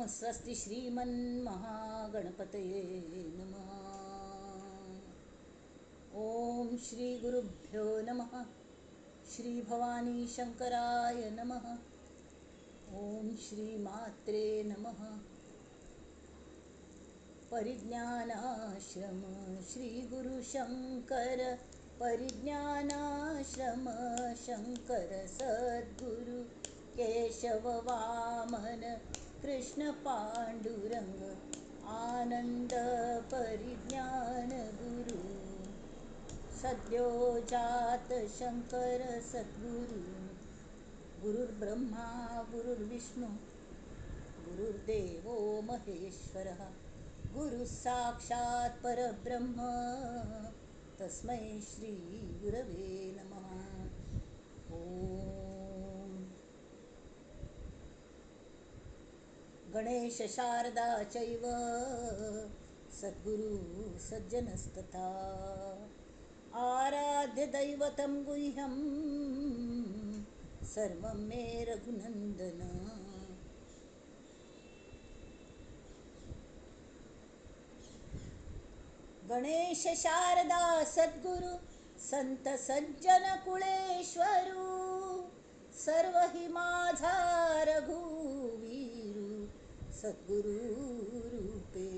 स्वस्ति श्रीमन्महागणपतये नमः। ओम श्री गुरुभ्यो नमः। श्री भवानी शंकराय नमः। ओम श्री मात्रे नमः। परिज्ञानाश्रम श्री गुरु शंकर परिज्ञानाश्रम शंकर सद्गुरु केशव वामन कृष्ण पांडुरंग आनंद परिज्ञान गुरु सद्यो जात शंकर सद्गुरु गुरुर्ब्रह्मा गुरुर्विष्णु गुरुर्देवो महेश्वरः गुरु साक्षात् परब्रह्म तस्मै श्री गुरवे नमः। ओम गणेश शारदा चैव सद्गुरु सज्जनस्तथा आराध्य दैवतं गुह्यं सर्वं मे रघुनंदन। गणेश शारदा सद्गुरु संत सज्जन कुळेश्वरू सर्व हि माझा रघुवीरू सद्गुरु रूपे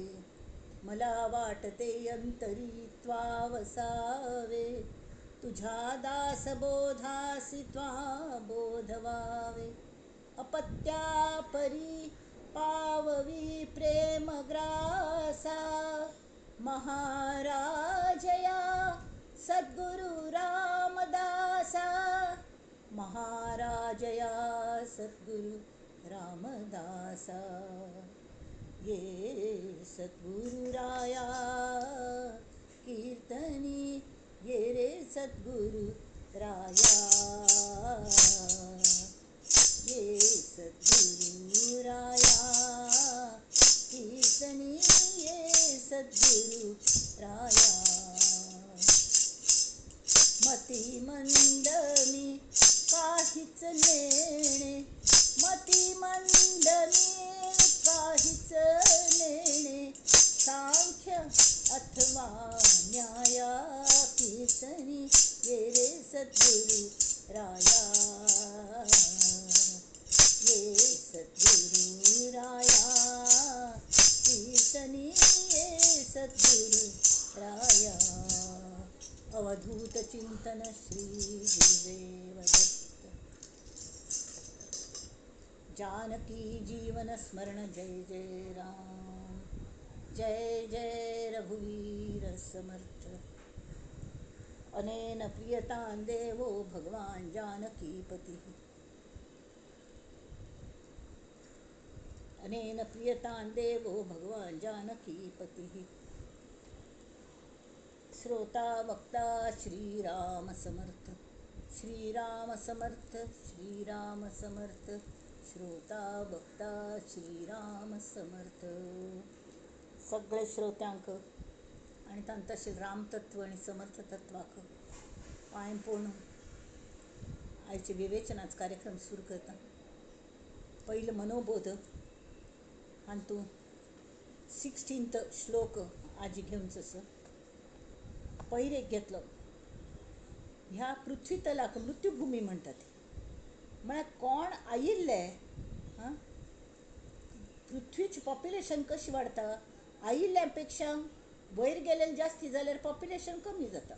मला वाटते अंतरी त्वा वसावे तुझ्या दास बोधासी त्वा बोधवावे अपत्या परी पाववी प्रेम ग्रासा महाराजया सद्गुरु रामदासा महाराजया सद्गुरु रामदासा ये सद्गुरु राया कीर्तनी ये रे सद्गुरु राया ये सद्गुरु राया कीर्तनी ये सद्गुरु राया मती मंद मी काहीच नेणे मती मंद मी काहीच नेणे सांख्य अथवा न्याया कीर्तनी ये रे सद्गुरु राया ये सद्गुरु राया कीर्तनी ये सद्गुरु राया अवधूत चिंतन श्री गुरुदेव दत्त जानकी जीवन स्मरण जय जय राम जय जय रघुवीर समर्थ अनेन प्रियतां देवो भगवान जानकीपतिः अनेन प्रियतां देवो भगवान जानकीपतिः श्रोता वक्ता श्रीराम समर्थ श्रीराम समर्थ श्रीराम समर्थ श्रोता वक्ता श्रीराम समर्थ सगळे श्रोत्यांक आणि तांतशे रामतत्व आणि समर्थ तत्वाक पांय पडून आयचे विवेचनाच कार्यक्रम सुरू करता। पहिलं मनोबोध आणि तू 16th श्लोक आजी घेऊनच पहिरेक घेतलो। ह्या पृथ्वी तलाक मृत्यूभूमी म्हणतात म्हळ्यार कोण आयिल्ले पृथ्वीची पॉप्युलेशन कशी वाढता आयिल्ल्यापेक्षा वयर गेलेले जास्ती जाल्यार पॉप्युलेशन कमी जाता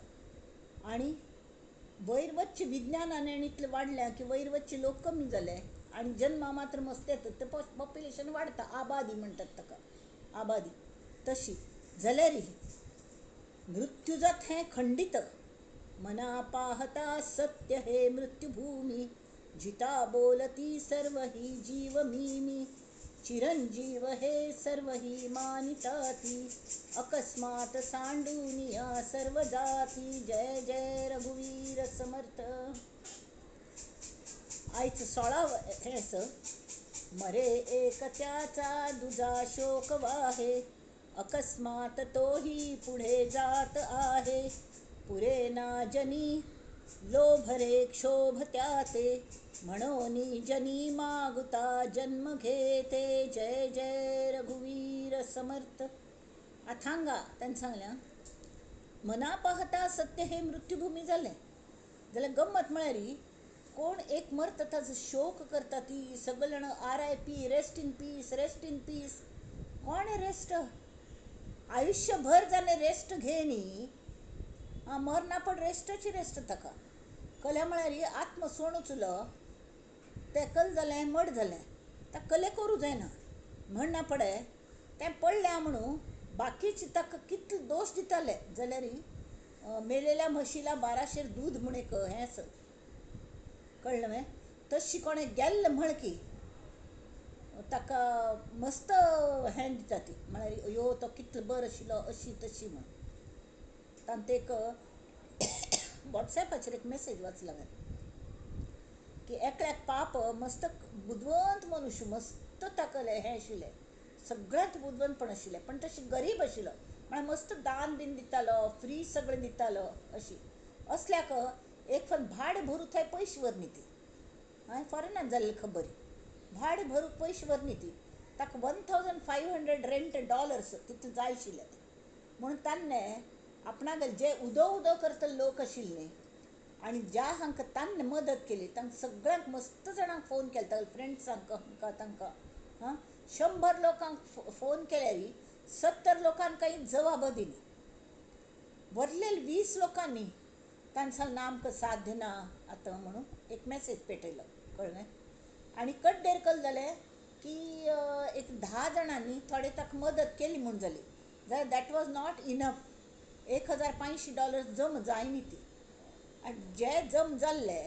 आणि वयर वच्चे विज्ञानाने इतले वाढल्या की वयर वच्चे लोक कमी जाले आणि जन्मा मात्र मस्त येतात तर पॉप्युलेशन वाढता आबादी म्हणतात ताका आबादी तशी जाल्यारय मृत्यू जात हे खंडित मना पाहता सत्य हे मृत्युभूमी जिता बोलती सर्व ही जीव मी चिरंजीव हे सर्व ही मानिताती अकस्मात सांडूनिया सर्व जाती जय जय रघुवीर समर्थ। आयचं 16 मरे एक त्याचा दुजा शोक वाहे अकस्मात तोही पुढे जात आहे पुरे ना जनी लोभरे क्षोभत्या ते म्हणोनी जनी मागुता जन्म घेते. जय जय रघुवीर समर्थ. अथांगा त्यांनी सांगल्या मना पाहता सत्य हे मृत्यूभूमी झाले जाल्यार गंमत म्हळ्यार कोण एक मरता ताचो शोक करता ती सगळे जाण RIP rest in peace rest in peace. कोण रेस्ट आयुष्यभर जाणे रेस्ट घेनी मरना पण रेस्टची रेस्ट ताका कल्या म्हळ्यार आत्म सोणूचुलो ते कल जालें मड जालें ताका कले करूं जायना म्हणना पडे तें पडल्या म्हणून बाकीचे ताका कितले दोश दिताले जाल्यार मेलेल्या म्हशीला बाराशेर दूध म्हण एक हें आसा कळ्ळें न्हय. तशी कोणें गेल्ले म्हण की ताका मस्त हें दिता ती म्हळ्यार यो तो कितलो बरो आशिल्लो अशी तशी म्हण. तांते एक वॉट्सॅपाचेर एक मेसेज वाचला की एकल्याक पाप मस्त बुदवंत मनुश्य मस्त ताका हें आशिल्लें सगळ्यांत बुदवंतपण आशिल्लें पण तशी गरीब आशिल्लो म्हळ्यार मस्त दान बीन दितालो फ्री सगळें दितालो अशी असल्याक एक फावट भाडें भरूं थंय पयशे व्हरनी ती हांवें फॉरेनांत जाल्ली खबर भाडें भरूंक पयशे व्हरनी ती ताका $1,500 रेंट डॉलर्स तितले जाय आशिल्ले म्हणून ताणें आपणागेले जे उदो उदो करतले लोक आशिल्ले आनी ज्या हांकां ताणें मदत केली तांकां सगळ्यांक मस्त जाणांक फोन केलो ताका फ्रेंड्सांक हांकां तांकां 100 लोकांक फोन केल्यार 70 लोकांक काही जवाब दिली. वरलेले 20 लोकांनी तांणी सांगलें आमकां साध्य ना आतां म्हणून एक मेसेज पेटयलो कळ्ळें. आनी कड्डेर कल जालें की एक 10 जाणांनी थोडे ताका मदत केली म्हूण जाली जाल्यार दॅट वॉज नॉट इनफ. $1,500 जम जायनी ती आनी जे जम जाल्ले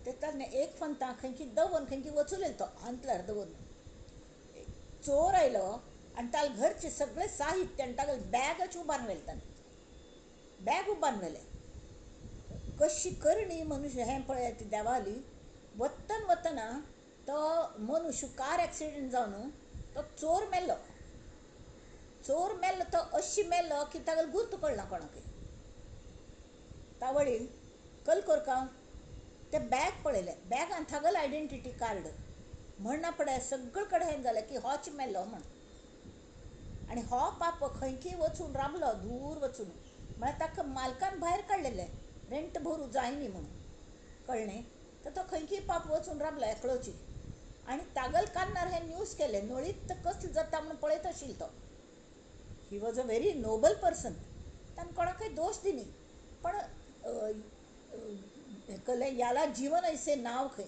ते ताणें एक फंतां खंयची दवरून खंयची वचूलेलो तो हांतल्यार दवरून चोर आयलो आनी ताले घरचे सगळे साहित्य आनी तागेले बॅगच उबारून व्हेलें ताणें बॅग उबारून व्हेलें. कशी करणी मनुश्य हें पळय ती देवाली वतन वतना तो मनुश्य कार एक्सिडेंट जावन तो चोर मेल्लो तो अशी मेल्लो की तागेलो गुर्त कळना कोणाकय. तावळीन कलकोरकां ते बॅग पळयलें बॅगान तागेलो आयडेंटिटी कार्ड म्हणना पडे सगळे कडेन हें जालें की होच मेल्लो म्हण. आनी हो पाप खंयकी वचून राबलो दूर वचून म्हळ्यार ताका मालकान भायर काडलेलें रेंट भरूं जायनी म्हणून कळ्ळें. तर तो खंयकी पाप वचून राबलो एकलोची आनी तागेले कान्नार हें न्यूज केलें नोळीत कसलो जाता म्हूण पळयत आशिल्लो तो. He was a very Nobel person ताणें कोणाकय दोश दिनी पण कले याला जीवन ऐसे नाव खंय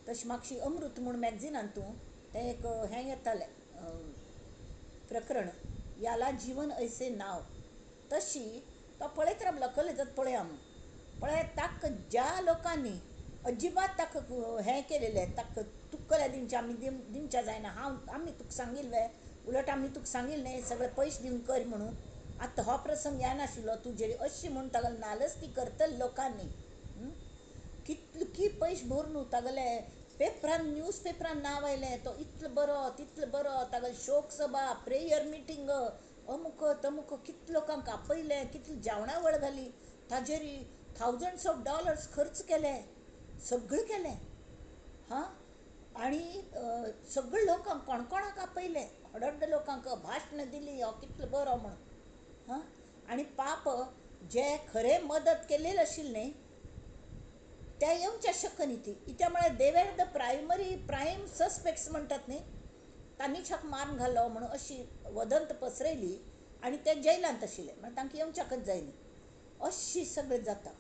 तशें म्हापशी अमृत म्हूण मॅगझिनांतूं तें एक हें येतालें प्रकरण याला जीवन ऐसे नाव तशी तो पळयत रावलो कले जात पळया म्हूण पळय ताका ज्या लोकांनी अजिबात ताका हें केलेलें ताका तुका कले दिवचे आमी दिवच्या जायना आमी तुका सांगिल्लें उलट आमी तुका सांगिल्लें न्ही सगळे पयशे दिवन कर म्हणून आतां हो प्रसंग येनाशिल्लो तुजेर अशी म्हूण तागेली नालस्ती करतले लोकांनी कितली पयशे भरून तागेले पेपरान न्यूज पेपरान नांव आयलें तो इतलो बरो तितलो बरो तागेले शोक सभा प्रेयर मिटींग अमुक तमुक कितले लोकांक आपयलें कितली जेवणां वळ घाली ताजेर $1000s खर्च केले सगळें केलें आनी सगळे लोकांक कोणकोणाक आपयलें व्हड लोकांक भाशणां दिलीं हो कितलो बरो म्हूण आनी पाप जे खरें मदत केलेले आशिल्ले न्ही ते येवचे शक्य न्ही ती कित्या म्हळ्यार दे वर द प्रायम सस्पेक्ट्स म्हणटात न्ही तांणीच हाका मारून घालो म्हणून अशी वदंत पसरयली आनी ते जेलांत आशिल्ले म्हळ्यार तांकां येवच्याकच जायनी अशी सगळें जाता.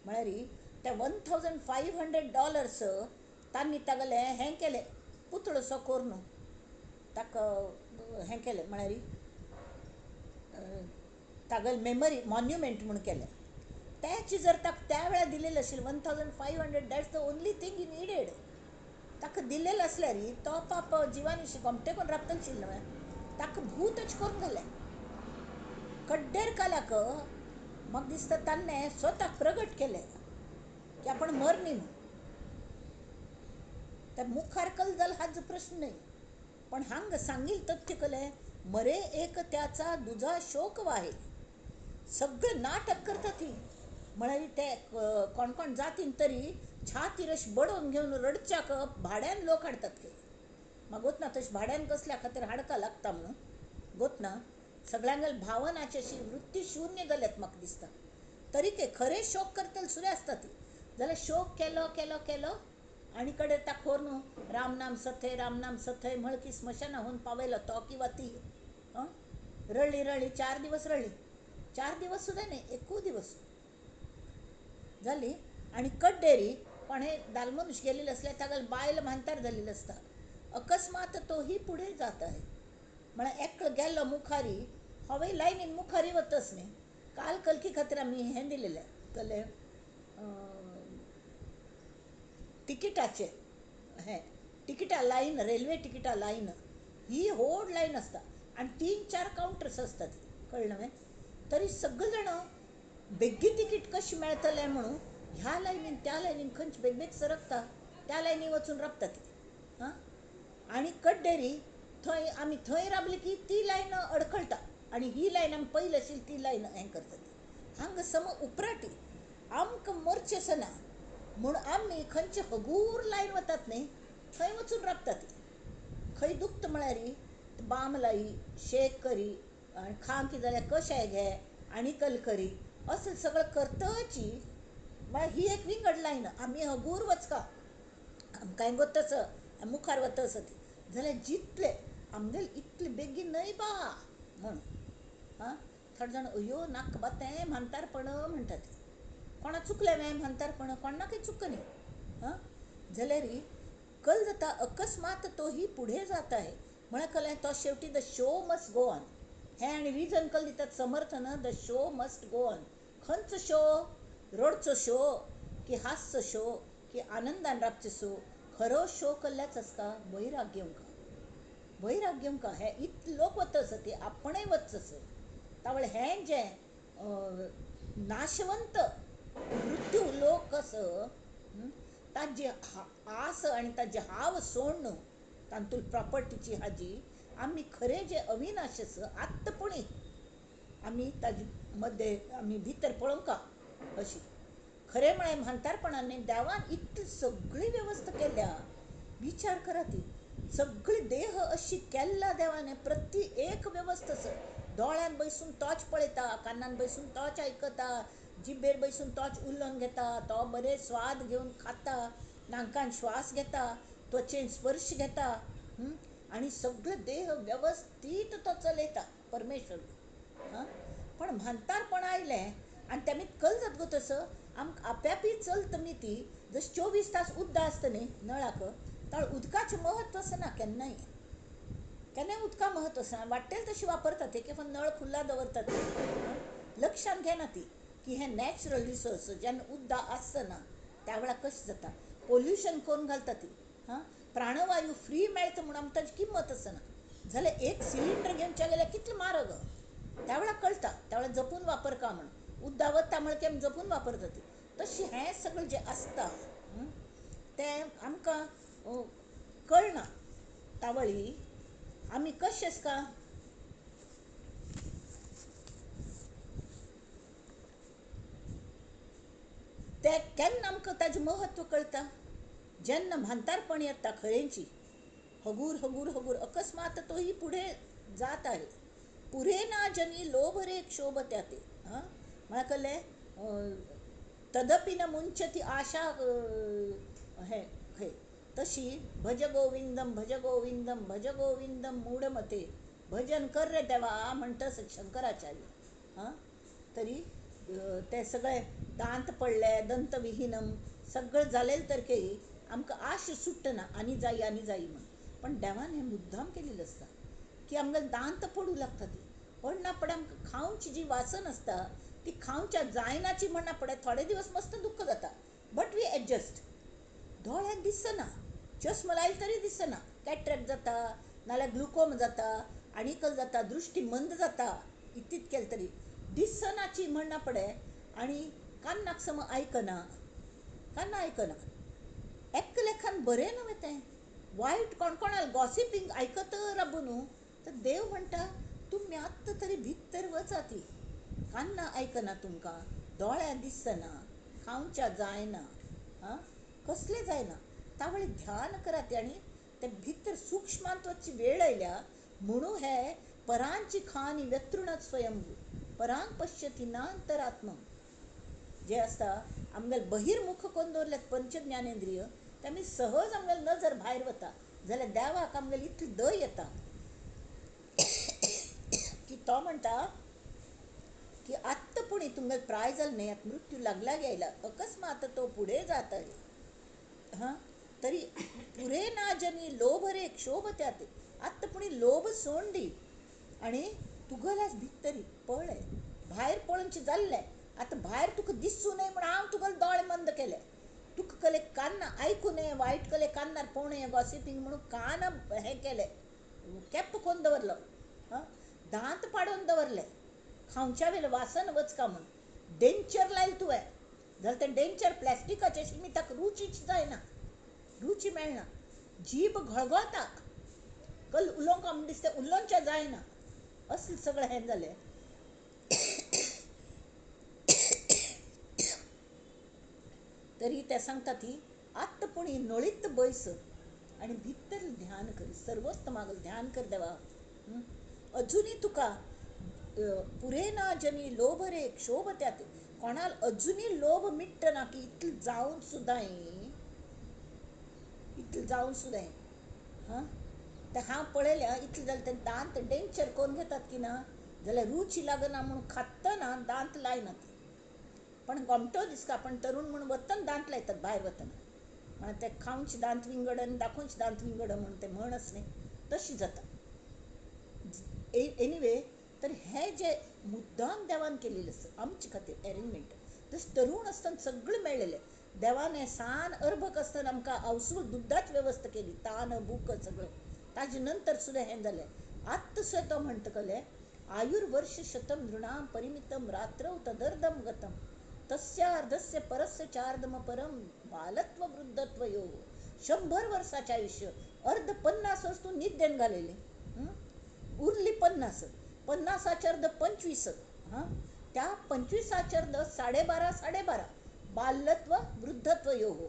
म्हळ्यार ते $1,500 तांणी तागेलें हें केलें पुतळोसो करून ताका हें केलें म्हळ्यार तागेलें मेमरी मॉन्युमेंट म्हूण केलें. तेची जर ताका त्या वेळार दिलेलें आशिल्लें $1,500 that's the only thing he needed ताका दिलेलें आसल्यार तो पाप जिवानीशी घोमटे करून राबतलो आशिल्लो न्हय ताका भूतच करून घालें. कड्डेर काल्याक म्हाका दिसता ताणें स्वताक प्रगट केलें की आपण मरनी म्हणून त्या मुखार कल जाल हाच प्रश्न नाही पण हांग सांगील तथ्य कले मरे एक त्याचा दुजा शोक वाहे सगळं नाटक करता ती म्हळ्यार ते कोण कोण जातीन तरी छातीर अशी बडोवन घेवन रडच्याक भाड्यान लोक हाडटात खंय. म्हाका गोत ना तशें भाड्यान कसल्या खातीर हाडका लागता म्हणून गोत ना. सगळ्यांगेर भावनाची अशी वृत्ती शुन्य जाल्यात म्हाका दिसता. तरी ते खरे शोक करतले सुरे आसता ती जाल्यार शोक केलो केलो केलो आनी कडेन ताका न्हू राम नाम सथय म्हळकी स्मशाना होऊन पावयलो तो किंवा ती. रडली रडली 4 दिवस रडली. 4 दिवस सुद्धा नाही, 1 दिवस झाली. आणि कड्डेरी कोणे दालमनुष गेलेलं असल्या तागेल बायल म्हानतार झालेलं असता. अकस्मात तोही पुढे जात आहे. म्हळ्यार एकलो गेल्लो मुखारी हांवें लायनीन मुखारी वतच न्ही. काल कलकी खातीर आमी हें दिलेलें कले तिकिटाचे हें तिकिटा लायन, रेल्वे तिकिटा लायन ही व्हड लायन आसता आनी 3-4 कावंटर्स आसतात. कळ्ळें न्हय. तरी सगळे जाण बेग्गी तिकीट कशी मेळटलें म्हणून ह्या लायनीन त्या लायनीन खंयचे बेग बेग सरकता त्या लायनी वचून राबता ती. आनी कड्डेरी थंय आमी थंय राबली की ती लायन अडखळटा आनी ही लायन आमी पयली आशिल्ली ती लायन हें करता ती. हांगा सम उपराटी आमकां मरचें सना म्हूण आमी खंयचे हगूर लायन वतात न्ही थंय वचून राबता ती. खंय दुखता म्हळ्यार बाम लाई, शेक करी आनी खावंक कितें जाल्यार कशाय घे आनी कल करी असलें सगळें करतची ही एक विंगड लायन. आमी हगूर वचका आमकां गोतस मुखार वतस ती जाल्यार जितले आमगेल इतले बेगीन न्हय बा म्हण. थोडे जाण अयो नाक बातें म्हानतारपण म्हणटात. कोणा चुकलें वे म्हानतारपण कोणा काही चुक न्ही. जाल्यार कल जाता अकस्मात तोही पुढे जात आहे म्हळ्यार कळ्ळें तो शेवटी the show must go on. हें आनी रिजन कल दितात समर्थन the show must go on. खंयचो शो? रडचो शो की हास्यचो शो की आनंदान राबचो शो? खरो शो कसल्याच आसता वैराग्यंका. वैराग्यंका हे इतले लोक वतस ती आपणय वचस तावळे हें जें नाशवंत मृत्यू लोक कसं ताजी आस आनी ताजी हाव सोडून तातूंत प्रॉपर्टीची हाजी आमी खरें जे अविनाश आत्तपणी आमी ताजे मध्य आमी भितर पळोवंका अशी. खरें म्हळ्यार म्हानतारपणान देवान इतली सगळी वेवस्था केल्या. विचार करा ती सगळी देह अशी केल्ला देवान प्रति एक वेवस्था. दोळ्यान बैसून तोच पळयता, कानान बैसून तोच आयकता, जिबेर बैसून तोच उलोवन घेता, तो बरे स्वाद घेवन खाता, नाकान श्वास घेता, त्वचेन स्पर्श घेता आनी सगळे देह वेवस्थीत तो चलयता परमेश्वर. पण म्हानतारपण आयलें आनी तेमी कल जात गो तसं आमकां आप्यापी चलता न्ही ती. जशें 24 तास उदक आसता न्ही नळाक तर उदकाचें महत्व आसना केन्नाय. केन्नाय उदका महत्व आसना. वाटेल तशी वापरतात एक फावट नळ खुल्ला दवरतात. लक्षान घेना ती की हें नॅचरल रिसोर्स जेन्ना उदक आसतना त्या वेळार कशें जाता. पोल्युशन करून घालता ती. प्राणवायू फ्री मेळटा म्हणून आमकां ताची किंमत आसना. जाल्यार एक सिलिंडर घेवचे गेल्यार कितले म्हारग त्या वेळार कळटा. त्या वेळार जपून वापरका म्हणून उदक वता म्हळ्यार आमी जपून वापरता ती. तशी हें सगळें जें आसता तें आमकां कळना. तावळी आमी कशें आसता ते केन्ना आमकां ताजें म्हत्व कळटा जेन्ना म्हानतारपण येता खरेंची. हगूर हगूर हगूर अकस्मात तोही पुढे जात आहे. पुरे ना जनी लोभरे क्षोभत्या ते. म्हळ्यार कळ्ळें तदपि न मुंचती आशा हें खंय तशी भज गोविंदम भज गोविंदम भज गोविंदम मूढमते भजन कर रे देवा म्हणटस शंकराचार्य. तरी ते सगळे दांत पडले दंतविहीनम सगळं जालेलं तरकेही आमकां आश सुट्टना आनी जायी म्हणून. पण देवान हें मुद्दाम केलेलं आसता की आमकां दांत पडू लागता ती पडना पडे आमकां खावंची जी वासन आसता ती खावच्या जायनाची म्हणना पडे थोडे दिवस मस्त दुख्ख जाता बट वी एडजस्ट. दोळ्याक दिसना चश्मा लायला तरी दिसना. कॅट्रॅक्ट जाता नाल्यार ग्लुकोम जाता आनीकल जाता दृश्टी मंद जाता. इतलीत केलें तरी दिसनाची म्हणना पडे आनी कान्नाक सम आयकना एक्क लेखान बरें न्हय तें. वायट कोणकोणाल गॉसिपींग आयकत राबू न्हू तर देव म्हणटा तुमी आत्ता तरी भितर वचा ती. कान्ना आयकना तुमकां दोळ्यां दिसना, खावच्या जायना, हां कसले जायना. तावळे ध्यान करात आणि ते भितर सूक्ष्मांतवची वेळ आयल्या म्हणू हे परांची खानी व्यत्रुणच स्वयंभू परांग पश्यती नांतरात्म. जे असता आमगेल बहिर्मुख कोण दवरल्यात पंच ज्ञानेंद्रिय ते आमी सहज आमगेल नजर भायर वता जाल्यार देवाक आमगेल इतली दय येता की तो म्हणटा की आत्तपुणी तुमगेल प्रायजल न्ही आतां मृत्यू लागला गेला अकस्मात तो पुढे जात आहे. हां तरी पुरे ना जनी लोभ रे क्षोभ त्यात आत्तपुणी लोभ सोड दी आणि तुगेल्याच भितरी पळय भायर पळोवनचें जाल्लें. आतां भायर तुका दिसूं नये म्हण हांव तुगेले दोळे मंद केले. तुका कले कान आयकूं नये वायट कले कान्नार पळोवं नये गॉसिपींग म्हणून कान हें केले केप्प करून दवरलो. हां दांत पाडून दवरले खावच्या वेले वासन वचका म्हूण डेंचर लायले तुवें जाल्यार तें डेंचर प्लॅस्टिकाचें शिमी ताका रुचीच जायना रुची मेळना जीब घळघळटा कल उलोवंक म्हण दिसता उलोवचें जायना असलें सगळें हें जालें. तरी ते सांगता ती आत्तपुणी नळीत बैस आणि भितर ध्यान कर सर्वस्त मागल ध्यान कर देवा. अजुनी तुका पुरे ना जनी लोभ रे क्षोभ त्यात कोणाल अजुनी लोभ मिट्ट ना की इतलें जावन सुद्दां हां ते हांव पळयल्या इतलें जालें ते दांत डेंचर करून घेतात की ना जाल्यार रुची लागना म्हणून खातना दांत लायनात. पण गोमटो दिसता पण तरुण म्हणून वतना दांत लायतात भायर वतना म्हण ते खावचे दांत विंगड आनी दाखोवचे दांत विंगड म्हणून ते म्हणच न्ही तशी जाता. एनिवे तर हे जे मुद्दाम देवान केलेले आसा आमचे खातीर अरेंजमेंट तशें तरुण आसतना सगळें मेळलेलें देवान हें सान अर्भक आसतना आमकां आवसूळ दुदाची वेवस्था केली तान भूक सगळें ताजे नंतर सुद्दां हें जालें. आत्त सुद्दां तो म्हणटकले आयुर्वर्ष शतम नृणाम परिमितम रात्रौ तदर्धम गतम तस्यार्धस्य परस्य चार्धम परम बालत्व वृद्धत्व योग 100 वर्षाचे आयुष्य अर्ध 50 वर्ष तू निद्यान घालयली उरली 50 अर्ध 25 हां त्या 25 अर्ध 12.5 बालत्व वृद्धत्व योग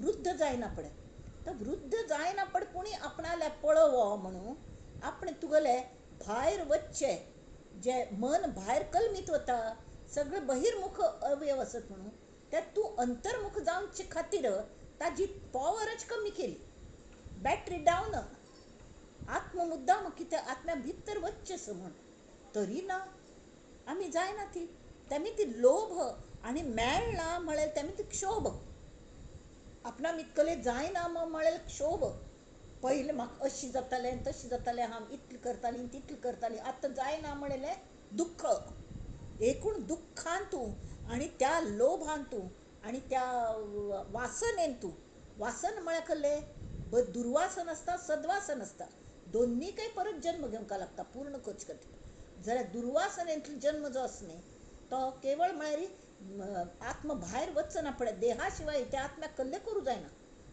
वृद्ध जायना पडे तर वृद्ध जायना पड कोणी आपणाले पळोवो म्हणून आपण तुगेले भायर वच्चे जे मन भायर कलमीत वता सगळे बहिर्मुख अवयव आसत म्हणून त्या तूं अंतर्मुख जावचे खातीर ताजी पॉवरच कमी केली बॅटरी डावन आत्म मुद्दाम कितें आत्म्या भितर वच्चेस म्हूण तरी ना आमी जायना ती तेमी ती लोभ आनी मेळना म्हळ्यार तेमी ती क्षोभ आपणा इतकले जायना म्हळ्यार क्षोभ. पयलीं म्हाका अशी जातालें तशी जातालें हांव इतलें करतालीं तितलें करतालीं आतां जायना म्हणलें दुख्ख एकूण दुख्खान तूं आनी त्या लोभान तूं आनी त्या वासनेन तूं वासन म्हळ्यार कसलें दुर्वासन आसता सद्वासन आसता दोन्हीकय परत जन्म घेवंक लागता पूर्ण करचे खातीर जाल्यार दुर्वासनेंतलो जन्म जो आसा न्ही तो केवळ म्हळ्यार आत्म भायर वचना पळय देहा शिवाय त्या आत्म्याक कसलें करूं जायना.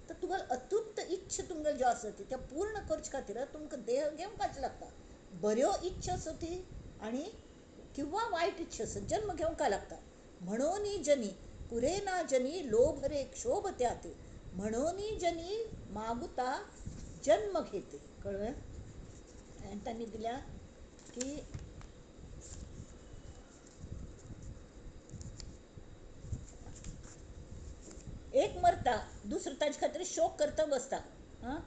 तर तुगेल अतृप्त इच्छा तुमगेल ज्यो आसा ती त्या पूर्ण करचे खातीर तुमकां देह घेवंकच लागता. बऱ्यो इच्छा आसा ती आनी किंवा वायट इच्छा आसा जन्म घेवंक लागता. म्हणोनी जनी पुरे ना जनी लोभ रे क्षोभ त्यात म्हणोनी जनी मागुता जन्म घेते. कळलं त्यांनी दिल्या की एक मरता दुसरं ताजे खातीर शोक करता बसता. हां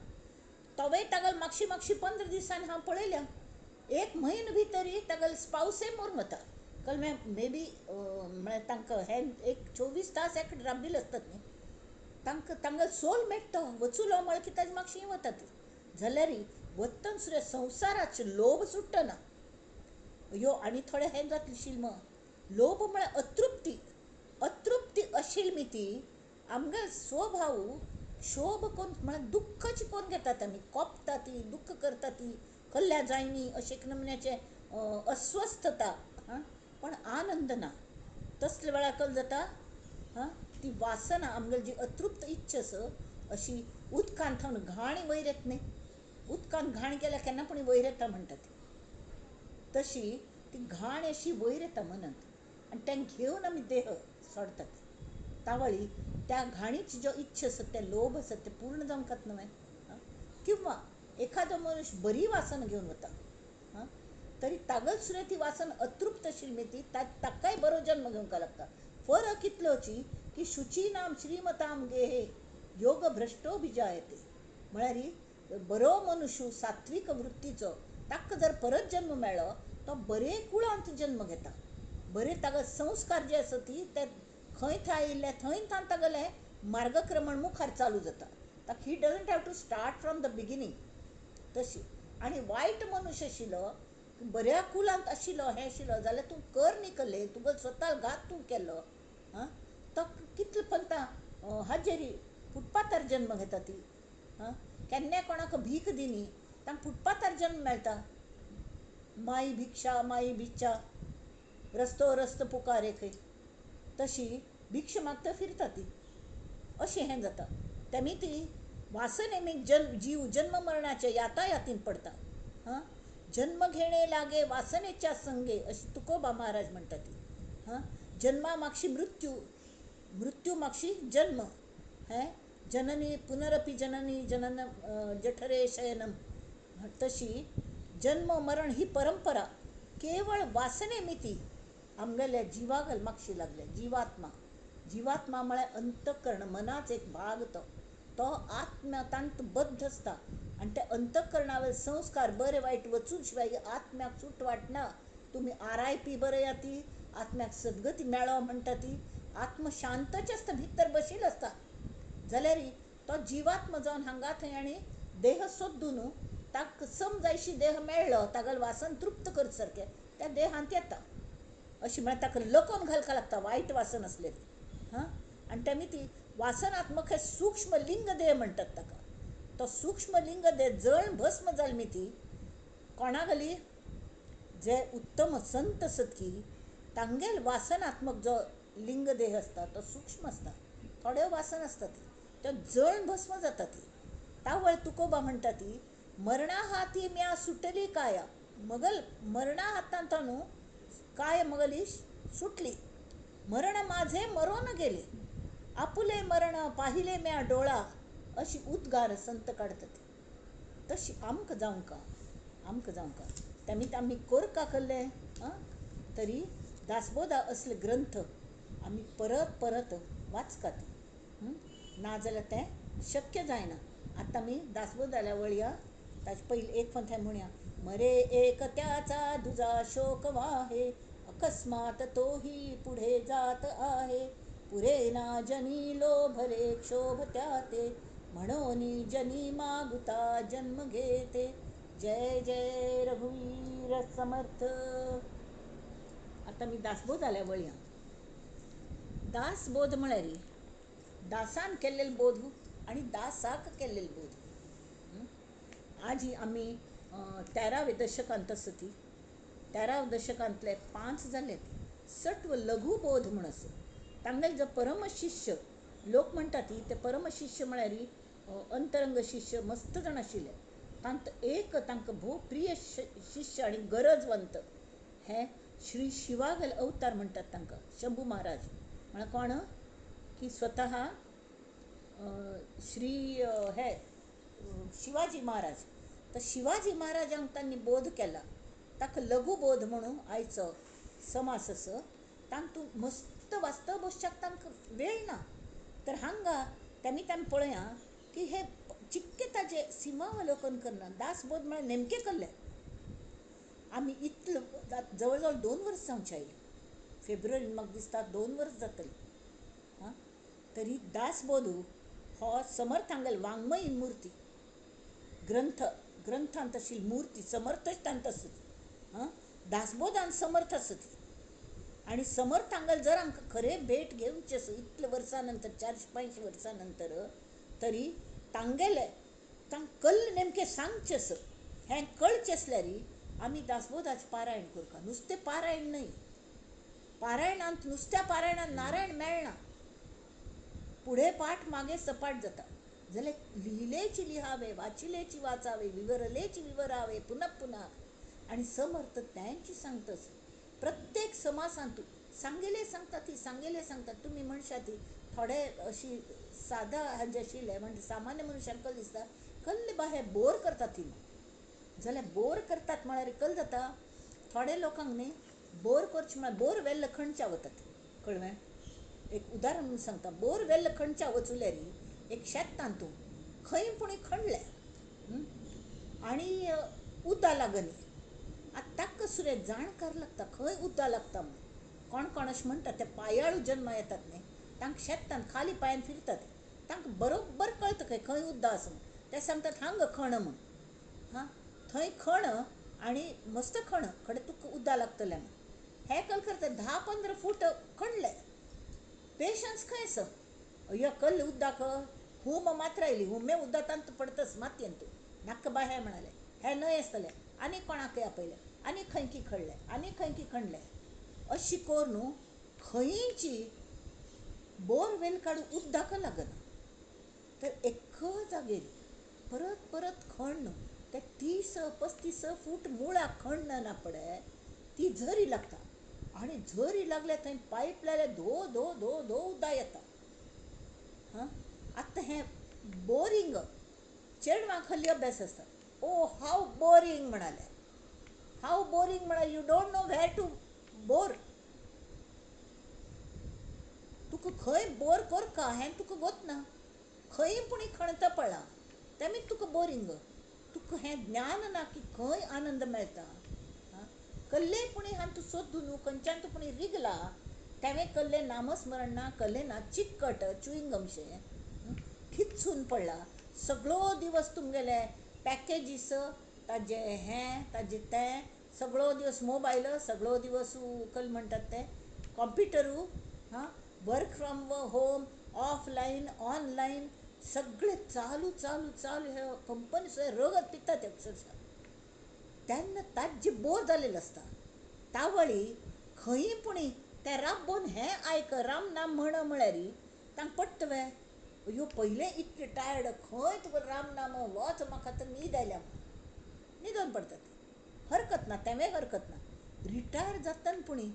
तोवय तागेल मागशी 15 दिसांनी हांव पळयल्या एक म्हयनो भितरी तागेल स्पावसय मोरून वता कल मे बी म्हळ्यार तांकां हे एक 24 तास एक राबिल्ले आसतात न्ही तांकां सोलमेट तो वचूलो म्हळ्यार की ताजे मागशी वतात जाल्यार वतना सुद्दां संवसाराचे लोभ सुट्टना. अयो आनी थोडें हें जातलें शिल्म लोभ म्हळ्यार अतृप्ती अशिल्मी ती आमगे स्वभाव क्षोभ करून म्हळ्यार दुख्खाची करून घेतात आमी कोपता ती दुख्ख करता ती कसल्या जायनी अशे एक नमुन्याचे अस्वस्थता. हां पण आनंद ना तसले वेळार कल जाता हां ती वासना आमगेली जी अतृप्त इच्छा आसा अशी उदकांत थावन घाण वयर येता न्ही उदकांत घाण केल्यार केन्ना पूण वयर येता म्हणटा ती तशी ती घाण अशी वयर येता मनांत आणि त्यांक घेऊन आम्ही देह सोडतात. तावळी त्या घाणीची जो इच्छा असत ते लोभ असत ते पूर्ण जमकत नव्हे. किंवा एखादो मनुष्य बरी वासन घेऊन होता, तरी तागत सुद्धा ती वासन अतृप्तशील मिळती ताकाय बरो जन्म घेऊन का लागता. फरक इतलोची की शुचीनाम श्रीमताम गेहे योग भ्रष्टो बिजायते. म्हळ्यार बरो मनुष्य सात्विक वृत्तीचो ताका जर परत जन्म मेळ्ळो तो बरे कुळांत जन्म घेता. बरे ताका संस्कार जे आसा ती ते खंय थंय आयिल्ले थंय थान तागेले मार्गक्रमण मुखार चालू जाता. ताका ही doesn't have to start from the beginning तशी. आणि वायट मनुष्य आशिल्लो बऱ्या कुलांत आशिल्लो हें आशिल्लो जाल्यार तूं कर न्ही केल्ले तुका स्वता घात तूं केल्लो, तो कितलो पंता हाजेरी फुटपाथार जन्म घेता ती. केन्ना कोणाक भीक दिनी तांकां फुटपाथार जन्म मेळटा. माई भिक्षा माई भिक्षा रस्तो रस्तो पुकारे खंय तशी भिक्षा मागता फिरता ती. अशें हें जाता. तेमी ती वासनेमीक जीव जन्म मरणाच्या यातायातीन पडता. जन्म घेणे लागे वासनेच्या संगे अशी तुकोबा महाराज म्हणटा ती. जन्मा मागशी मृत्यू, मृत्यू मागशी जन्म. जननी पुनरपि जननी जनन जठरे शयनम. तशी जन्म मरण ही परंपरा केवळ वासने मिती आमगेल्या जीवागल मागशी लागले. जीवात्मा, जीवात्मा म्हळ्यार अंतकरण मनाच एक भाग तो. तो आत्म्या तांत बद्ध असता आणि त्या अंतकरणावेल संस्कार बरे वाईट वचून शिवाय आत्म्याक सूट वाटना. तुम्ही RIP बरया ती आत्म्याक सद्गती मेळो म्हणटा ती. आत्म शांतच आसता भितर बशिल्लो असता जाल्यार तो जीवात्म जावन हांगा थंय आनी देह सोदून ताका समजायशी देह मेळ्ळो तागेलें वासन तृप्त करचे सारकें त्या देहांत येता. अशी म्हळ्यार ताका लकोन घालपाक लागता वायट वासन असले ती. आनी तेमी ती वासनात्मक हे सूक्ष्म लिंग देह म्हणटात ताका. तो सूक्ष्म लिंग देह जळण भस्म जाल्मी ती कोणागली जे उत्तम संत असत की तांगेल वासनात्मक जो लिंग देह असता तो सूक्ष्म असता. थोड्यो वासन असता ती त्यो जळण भस्म जाता ती. तावळ तुकोबा म्हणटा ती मरणा हाती म्या सुटली काया. मगल मरणा हातांत न्हू काय मगली सुटली. मरण माझे मरोन गेले आपुले मरण पाहिले म्या डोळा अशी उद्गार संत काढतात. तशी आमकां जावंका आमकां जावंका तेमी आमी कोरका केल्ले. तरी दासबोधा असले ग्रंथ आमी परत परत वाचकात. नाजाल्यार तें शक्य जायना. आतां आमी दासबोधाल्या वळया ताचे पयलीं एक पंथ म्हणया. मरे एक त्याचा दुजा शोक वाहे अकस्मात तोही पुढे जात आहे. पुरेना जनी लोभले क्षोभ त्याते म्हणून जनी मागुता जन्म घेते. जय जय रघुवीर समर्थ. आता मी दासबोध आल्या वळया. दासबोध म्हळ्यार दासान केल्लेले बोध आणि दासाक केल्लेले बोध. आज आमी 13व्या दशकांत आसा ती. 13व्या दशकांतले 5 जाले सत्व लघु बोध म्हण आसा. तांगेले जो परमशिष्य लोक म्हणटा ती ते परमशिष्य म्हळ्यार अंतरंग शिष्य मस्त जाण आशिल्ले. तांत एक तांकां भोव प्रिय शिष्य आनी गरजवंत हे श्री शिवागल अवतार म्हणटात तांकां. शंभू महाराज म्हळ्यार कोण की स्वतः श्री हे शिवाजी महाराज. तर शिवाजी महाराजांक तांणी बोध केला ताका लघु बोध म्हणून आयचो समास आसा. तांतूं मस्त वाचतव बसच्याक तांकां वेळ ना. तर हांगा तेमी पळया की हे चिक्के ताजे सीमावलोकन करना. दासबोध म्हळ्यार नेमके केल्ले. आमी इतलो जवळ जवळ 2 वर्स जावचे आयली. फेब्रुवारीन म्हाका दिसता 2 वर्स जातली. तरी दासबोध हो समर्थांगेल वाङ्मयी मुर्ती ग्रंथांत आशिल्ली मुर्ती समर्थच तांत आसा. दासबोधान समर्थ आसा ती. आनी समर्थांगेल जर आमकां खरें भेट घेवचें आसा इतल्या वर्सां नंतर 450 वर्सां नंतर तरी तांगेले तांकां कल्ल नेमकें सांगचें आसा. हें कळचें आसल्यार आमी दासबोधाचें पारायण करता. नुस्तें पारायण न्हय. पारायणांत नुस्त्या पारायणांत नारायण मेळना. पुढे पाठ मागे सपाट जाता. जाल्यार लिहिलेची लिहावे वाचिलेची वाचावे विवरलेची विवरावे पुनः पुन्हा. आणि समर्थ त्यांची सांगतस प्रत्येक समासांत सांगेले सांगतात तुम्ही म्हणशा ती थोडे अशी साधा हाजे आशिल्ले म्हणजे सामान्य मनशांक कल दिसता कसले बा हे बोर करतात ती जाल्यार बोर करतात म्हळ्यार कल जाता थोडे लोकांक न्ही बोर करचे म्हळ्यार बोर वेल्ल खणच्या वतात कळ्ळें. एक उदाहरण म्हणून सांगता बोर वेल्ल खणच्या वचुल्यार एक शेत तांतू खंय पुणी खणलें आनी उदक लागनी आतां ताका सुरे जाणकार लागता खंय उदक लागता म्हूण कोण अशें म्हणटा ते पायाळू जल्मा येतात न्ही तांकां शेतान खाली पांयान फिरतात तांकां बरोबर कळटा खंय उदक आसा म्हूण ते सांगतात हांगा खण म्हूण हां थंय खण आनी मस्त खण खडे तुका उदक लागतलें म्हूण हे कल करता 10-15 फूट खणले पेशन्स खंय आसा अय्यो कल्ल उदक हूम मात्र आयली हुमे उदक तांत पडतस मातयेन तूं नाक्क बा हे म्हणाले हे न्हय आसतलें आनी कोणाकय आपयलें आनी खंयकी खणलें आनी खंयकी खणलें अशी कोर न्हू खंयची बोरवेल काडून उदक लागना तर एक्क जागेर परत परत खण ते 30-35 फूट मुळा खणना पडे ती झरी लागता आनी झरी लागले थंय पायप लायले धो धो धो धो उदक येता हां आतां हें बोरींग चेडवांक हल्ली अभ्यास आसता ओ हाव बोरींग म्हणाले हाव बोरींग म्हळ्यार you don't know where to bore तुका खंय बोर करका हें तुका गोतना खंय पुणी खणता पळा तेमीच तुका बोरींग तुका हें ज्ञान ना की खंय आनंद मेळटा कल्ले पुणी हांव तूं सोदू न्हू खंयच्यान तूं पुणी रिगला तेवें कल्ले नामस्मरण ना कल्ले ना चिकट चुईंगमशे खिचून पडला सगळो दिवस तुमगेले पॅकेजीस ताजे हें ताजे तें सगळो दिवस मोबायल सगळो दिवस कल म्हणटात ते कॉम्प्युटरू हां work from home offline online सगळें चालू चालू चालू हे कंपनी सुद्दां रगत पिता ते अक्षरशा तेन्ना ताजे बोर जालेले आसता तावळी खंय पुणी ते राबोन हें आयक राम नाम म्हण म्हळ्यार तांकां पडटा वे अयो पयलें इतलें टायर्ड खंय तुका राम नाम वच म्हाका आतां न्हीद आयल्या न्हिदोन पडटात हरकत ना तेवें हरकत ना रिटायर जातना पुणी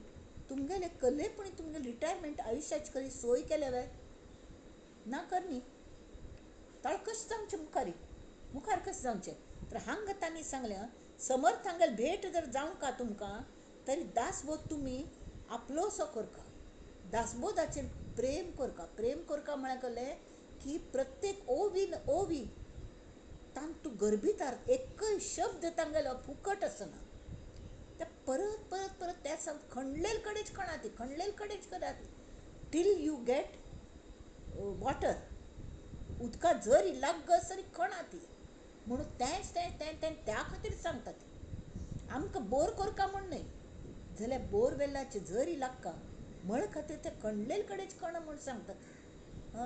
तुमगेले कल्ले पुणी तुमगेले रिटायरमेंट आयुश्याची खरी सोय केल्या वे ना करनी ताळ कशें जावचें मुखार कशें जावचें तर हांगा तांणी सांगलें समर्थ हांगेल भेट जर जावंका तुमकां तरी दासबोध तुमी आपलोसो करका दासबोधाचेर प्रेम करका म्हळ्यार कळ्ळें की प्रत्येक ओवीन ओवी तांत तूं गर्भितार एकय शब्द तांगेलो फुकट आसना ते परत परत परत ते सांग खणलेल कडेच खणा ती खणलेल कडेच करा ती टील यू गेट वॉटर उदका जरी लागसरी खणा ती म्हणून तेंच त्या खातीर सांगतात आमकां बोर करका म्हण न्हय जाल्यार बोरवेल्लाची झरी लागका म्हण खातीर ते खणलेल कडेच खण म्हूण सांगतात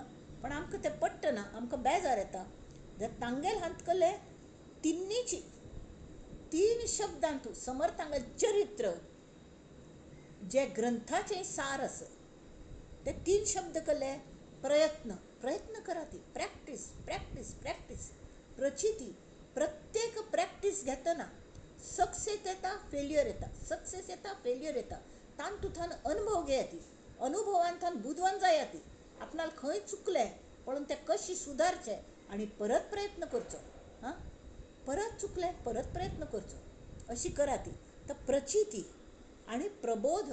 पण आमकां तें पडटा ना आमकां बेजार येता जर तांगेल हांत कले तिन्नीची 3 शब्दांतू समर्थांगेल चरित्र जे ग्रंथाचे सार आसा ते 3 शब्द कले प्रयत्न करा ती प्रॅक्टीस प्रचिती प्रत्येक प्रॅक्टीस घेतना सक्सेस येता फेल्युअर येता तांतून अनुभव घेया ती अनुभवान थान बुदवान जाया ती आपणाल खंय चुकलें पळोवन ते कशी सुदारचे आनी परत प्रयत्न करचो परत चुकलें परत प्रयत्न करचो अशी करा ती तर प्रचिती आनी प्रबोध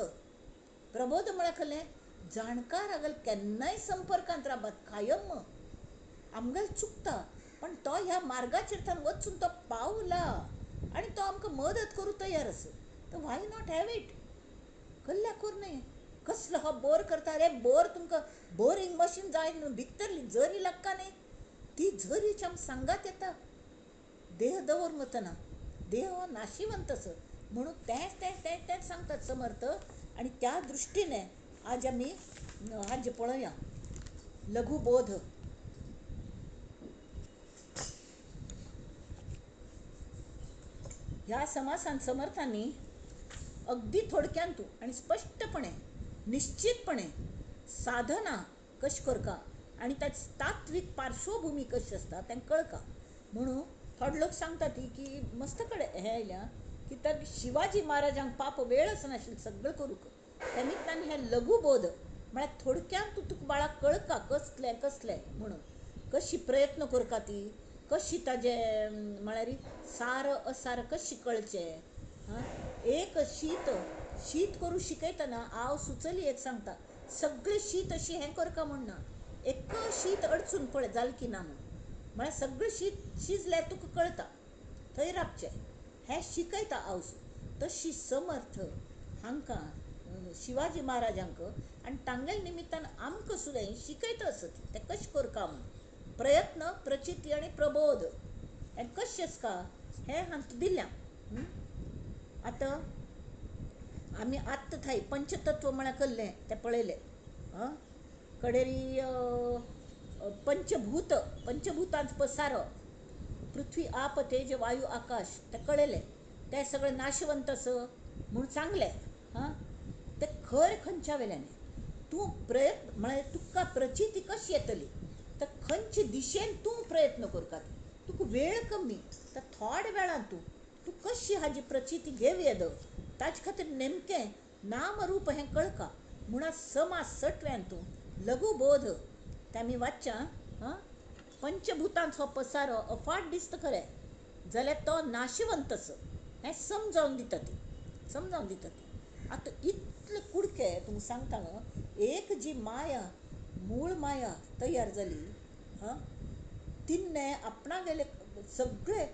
म्हळ्यार खलें जाणकार आगल केन्नाय संपर्कांत राबात कायम आमगेल चुकता पण तो ह्या मार्गाचेर थान वचून तो पावला आनी तो आमकां मदत करूं तयार आसा तर वाय नॉट हॅव इट कल्ल्या कोर न्हय कसलो हो बोर करता रे बोर तुमकां बोरींग मशीन जाय न्हू भितरली झरी लागता न्ही ती झरीची आमकां सांगात येता देह दवर वतना देह हो नाशिवंत आसा म्हणून तेंच सांगतात समर्थ आनी त्या दृश्टीने आज आमी हाजे पळोवया लघुबोध ह्या समासान समर्थांनी अगदी थोडक्यान तूं आनी स्पश्टपणे निश्चितपणे साधना कशी करका आनी ताची तात्वीक पार्श्वभूमी कशी आसता तें कळका म्हणून थोडे लोक सांगतात की मस्त कडे हें आयल्या की तर शिवाजी महाराजांक पाप वेळच नाशिल्लो सगळें करूंक निमित्तान हे लघुबोध म्हळ्यार थोडक्यान तुका बाळा कळका कसलें कसलें म्हणून, कशी प्रयत्न करता ती, कशी ताजे म्हळ्यार सार असार कशी कळचें. एक शीत शीत करूं शिकयतना हांव सुचली एक सांगता, सगळी शीत अशी हें करका म्हणना, एक शीत अडचून पळय जालें की ना म्हणून. म्हळ्यार सगळें शीत शिजल्यार तुका कळटा थंय रावचें, हें शिकयता हांव. तशी समर्थ हांकां शिवाजी महाराजांक आनी तांगेल्या निमित्तान आमकां सुद्दां शिकयता आसत तें कशें करता म्हणून. प्रयत्न, प्रचिती आनी प्रबोध हें कशें आसता हें हांगा दिल्या. आतां आमी आत्तां थंय पंचतत्व म्हळ्यार कसलें तें पळयलें. कडेरी पंचभुतांचो पसारो, पृथ्वी आप तेज वायू आकाश तें कळयलें. तें सगळें नाशवंत आस म्हूण सांगलें. तें खरें खंयच्या वेल्यान तूं प्रयत्न म्हळ्यार तुका प्रचिती कशी येतली, तर खंयचे दिशेन तूं प्रयत्न करता. तुका वेळ कमी, तर थोड्या वेळान तूं कशी हाजी प्रचिती घेव येद ताजे खातीर नेमकें नाम रूप हें कळका म्हणून समाज सटव्यान तूं लघुबोध तें आमी वाचच्या. पंचभुतांचो पसारो अफाट दिसता खरें, जाल्यार तो नाशवंत आस हें समजावन दिता ती. आतां इतले कुडके तुमकां सांगता न्हू, एक जी माया मूळ माया तयार जाली, तिन्ने आपणा गेले सगळे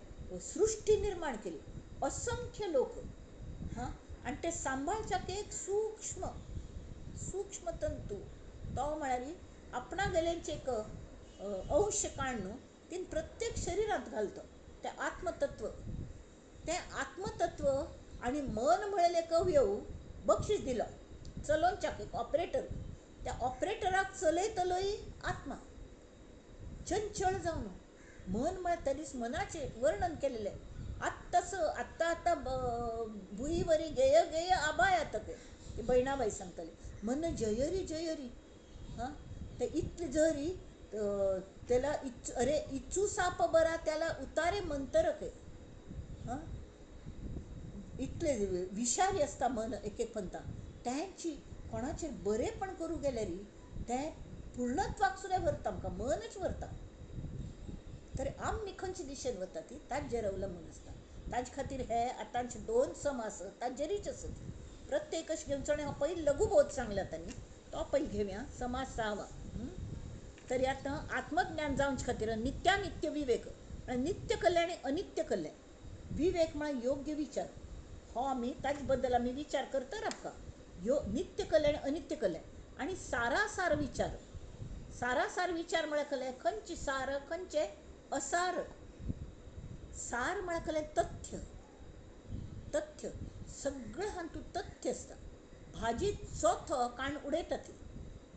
सृश्टी निर्माण केली, असंख्य लोक, आनी ते सांबाळच्याक एक सूक्ष्म तंतू तो म्हळ्यार आपणा गेल्यांचे एक अंश काडून तीन प्रत्येक शरिरांत घालता. तें आत्मतत्व आनी मन म्हळेले एक अवयव बक्षीस दिलो चलोवच्याक, एक ऑपरेटर. त्या ऑपरेटराक चलयतलोय आत्मा चंचळ जावन. मन म्हळ्यार त्या दीस मनाचें वर्णन केलेलें, आत्ता भुई वरी गेय गेय आबाय आतक ती बहिणाबाई सांगताली. मन जयरी जयरी, ते इतले जरी त्याला अरे इचू साप बरा त्याला उतारे मंतरक. इतले विशारी असता मन एक पंथा. त्यांची कोणाचेर बरेपण करूं गेल्यार तें पूर्णत्वाक सुद्दां व्हरता, आमकां मनच व्हरता. तर आमी खंयचे दिशेन वता ती ताजेर अवलंबून आसता. ताजे खातीर हे आतांचे 2 सम आसत ताजेरीच आसत. प्रत्येक अशें घेवन हांव पयलीं लघुबोध सांगला तांणी, तो पयलीं घेवया समाज 6वा. तरी आतां आत्मज्ञान जावचे खातीर नित्यानित्य विवेक, नित्य कल्ल्याण आनी अनित्य कल्ल्याण. विवेक म्हळ्यार योग्य विचार, हो आमी ताजे बद्दल आमी विचार करता रावता. नित्य कल्याण अनित्य कल्याण आनी सारासार विचार. सारासार विचार म्हळ्यार कळ्ळें खंयचे सार खंयचे असार. सार म्हळ्यार कळ्ळें तथ्य सगळें हातूंत तथ्य आसता. भाजी चोथो काडून उडयता ती,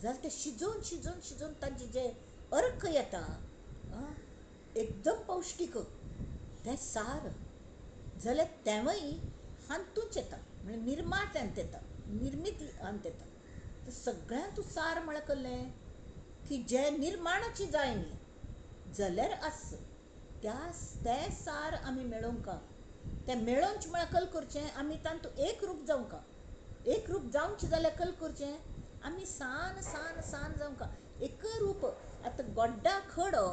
जाल्यार तें शिजोवन ताजे जे अर्क येता एकदम पौश्टीक तें सार. जाल्यार तेंवय हातूंच येता म्हणजे निर्मात्यांत येता, निर्मिती हांत येता. तर सगळ्यांत सार म्हळ्यार कळ्ळें की जे निर्माणाची जाय न्ही जाल्यार आस तें सार आमी मेळोवंक. तें मेळोवचें म्हळ्यार कल करचें आमी तातूंत एक रूप जावंक. एक रूप जावचें जाल्यार कल करचें आमी सान जावंक. एक रूप. आतां गड्डा खडो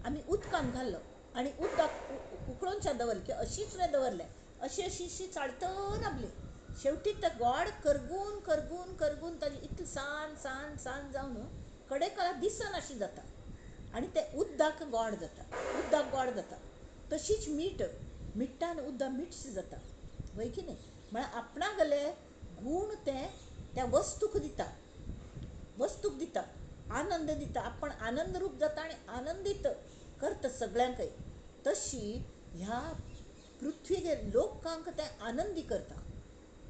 आमी उदकांत घालो आनी उदक उकळोवचें दवरलें की अशीच दवरलें, अशी चाळतना रावली, शेवटी तें गोड करगून ताजें इतलें सान जावन कडेक दिसना अशी जाता आनी तें उदक गोड जाता. तशीच मिठान उदक मिठशें जाता वय की न्ही. म्हळ्यार आपणा गेले गूण तें त्या वस्तूक दिता, आनंद दिता. आपण आनंद रूप जाता आनी आनंदीत करता सगळ्यांकय. तशी ह्या पृथ्वीगेर लोकांक तें आनंदी करता.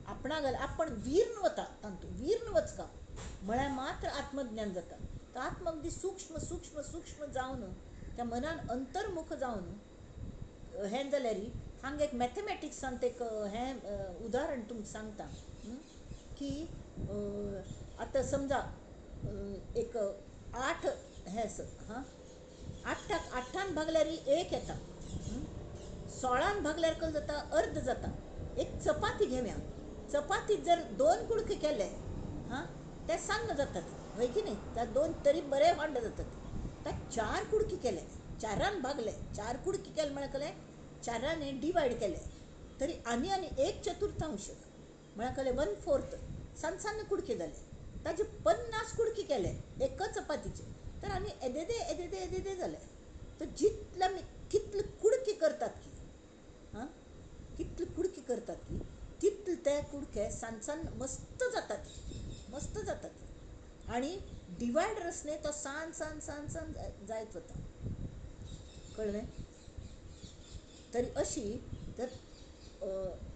आपणा गेले आपण विर्ण वता तातूंत विर्ण वचका म्हळ्यार मात्र आत्मज्ञान जाता. तो आत्मा अगदी सूक्ष्म जावन त्या मनान अंतर्मुख जावन हें जाल्यार हांगा एक मॅथमॅटिक्सांत एक हें उदाहरण तुमकां सांगता की आतां समजा एक 8 हें आसत, 8 भागल्यार 1 येता, 16 भागल्यार कल जाता अर्ध जाता. एक चपाती घेवया, चपातीक जर 2 कुडके केले हां ते सांगणं जातात होय की नाही. त्या दोन तरी बरे वांड जातात. त्या चार कुडकी केले, चारान भागले, चार कुडकी केले म्हळ्याकले चाराने डिवायड केले तरी आनी एक चतुर्थांश म्हळ्याकले 1/4 सान सान कुडके जाले. ताजे 50 कुडकी केले एकच चपातीचे तर आनी एदेदे जाले. तर जितले आमी कितले कुडकी करतात की हां कितले कुडकी करतात की तितले ते कुडके सान सान मस्त जातात, मस्त जातात. आणि डिवायड रसने तो सान सान सान सान जायत वता. कळ्ळें. तरी अशी तर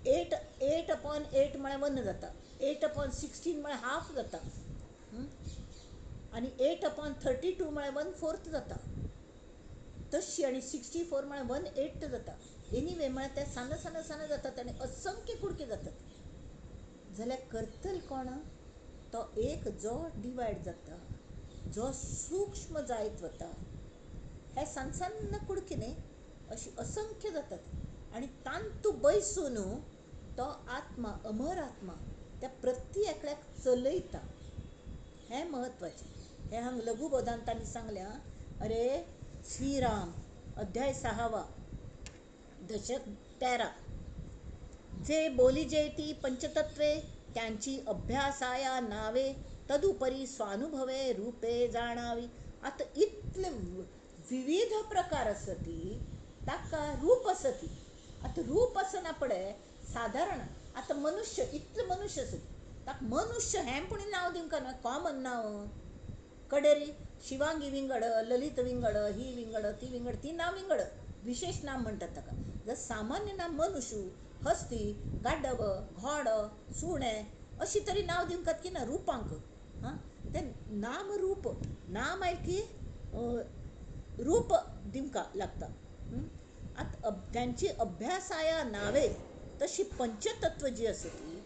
8/8 म्हळ्यार 1 जाता, 8/16 म्हळ्यार हाफ जाता. आणि 8/32 म्हळ्यार 1/4 जाता. तशी आणि 64 म्हळ्यार 1/8 जाता. एनिवे म्हळ्यार ते सान सान सान जातात आणि असंख्य कुडके जातात. जाल्यार करतल कोण तो एक जो डिवायड जाता, जो सूक्ष्म जायत वता. हे सान सान कुडकी न्ही अशी असंख्य जातात आणि तांतू बैसून तो आत्मा अमर आत्मा त्या प्रत्येकल्याक चलयता. हें महत्वाचें. हें हांगा लघुबोधांत तांणी सांगल्या. अरे श्रीराम अध्याय 6 दशक 13 जे बोलिजे ती पंचतत्वे त्यांची अभ्यासाया नावे तदुपरी स्वानुभवे रूपे जाणावी. आता इतले विविध प्रकार असती ताका रूप असती. आता रूप असना पडे साधारण आता मनुष्य इतले मनुष्य असत ताका मनुष्य हें पुणी नांव दिवंक ना कॉमन नांव. कडेरी शिवांगी विंगड, ललित विंगड, ही विंगड, ती विंगड, ती नांव विंगड विशेष नाम म्हणटात ताका. जर सामान्य नाम मनुष्य, हस्ती, गाडव, घोड, सुणें अशी तरी नांव दिवंकात की ना रुपांक. हां ते नाम रूप नाम आयले की रूप दिवंका लागता. आता त्यांची अभ्यासाया नावे तशी पंचतत्व जी असती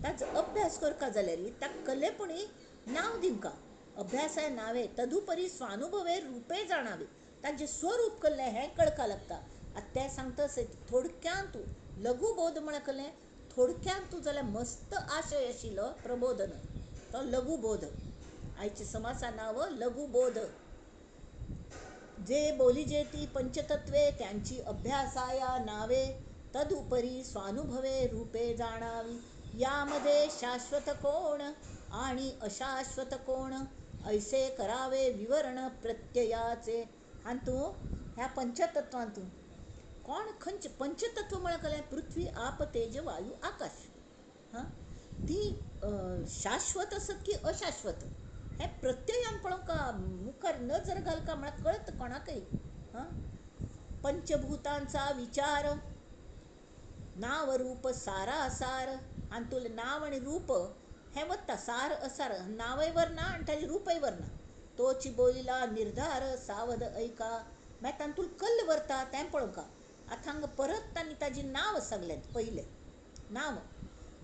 ताचो अभ्यास करता जाल्यार ताका कलेपणी नांव दिवंका. अभ्यासाया नावे तदुपरी स्वानुभवे रूपे जाणावे. तांचे स्वरूप कसलें हें कळका लागता. आतां तें सांगता थोडक्यांत लघुबोध म्हळ्यार कसलें थोडक्यांत तूं जाल्यार मस्त आशय आशिल्लो प्रबोधन तो लघुबोध. आयचे समासा नांव लघुबोध. जे बोलिजे ती पंचतत्वे त्यांची अभ्यासाया नावे तदुपरी स्वानुभवे रूपे जाणावी. यामध्ये शाश्वत कोण आणि अशाश्वत कोण ऐसे करावे विवरण प्रत्ययाचे. आणि तूं ह्या पंचतत्वांतूं कोण खंयचे पंचतत्व म्हळ्यार कसलें पृथ्वी आप तेज वायू आकाश. हां ती शाश्वत असत की अशाश्वत हे प्रत्ययान पळोवंका मुखार नजर घालका म्हळ्यार कळत कोणाकय. हां पंचभूतांचा विचार नाव रूप सारा असार. आणि तुला नाव आणि रूप हें वत्ता सार असार नावय वरना आनी ताजें रूपय वरना. तोची बोलिला निर्धार सावध ऐका. मागीर तांतूल कल्ल व्हरता तें पळोवंका. आतां हांगा परत तांणी ताजी नांव सांगल्यात. पयलें नांव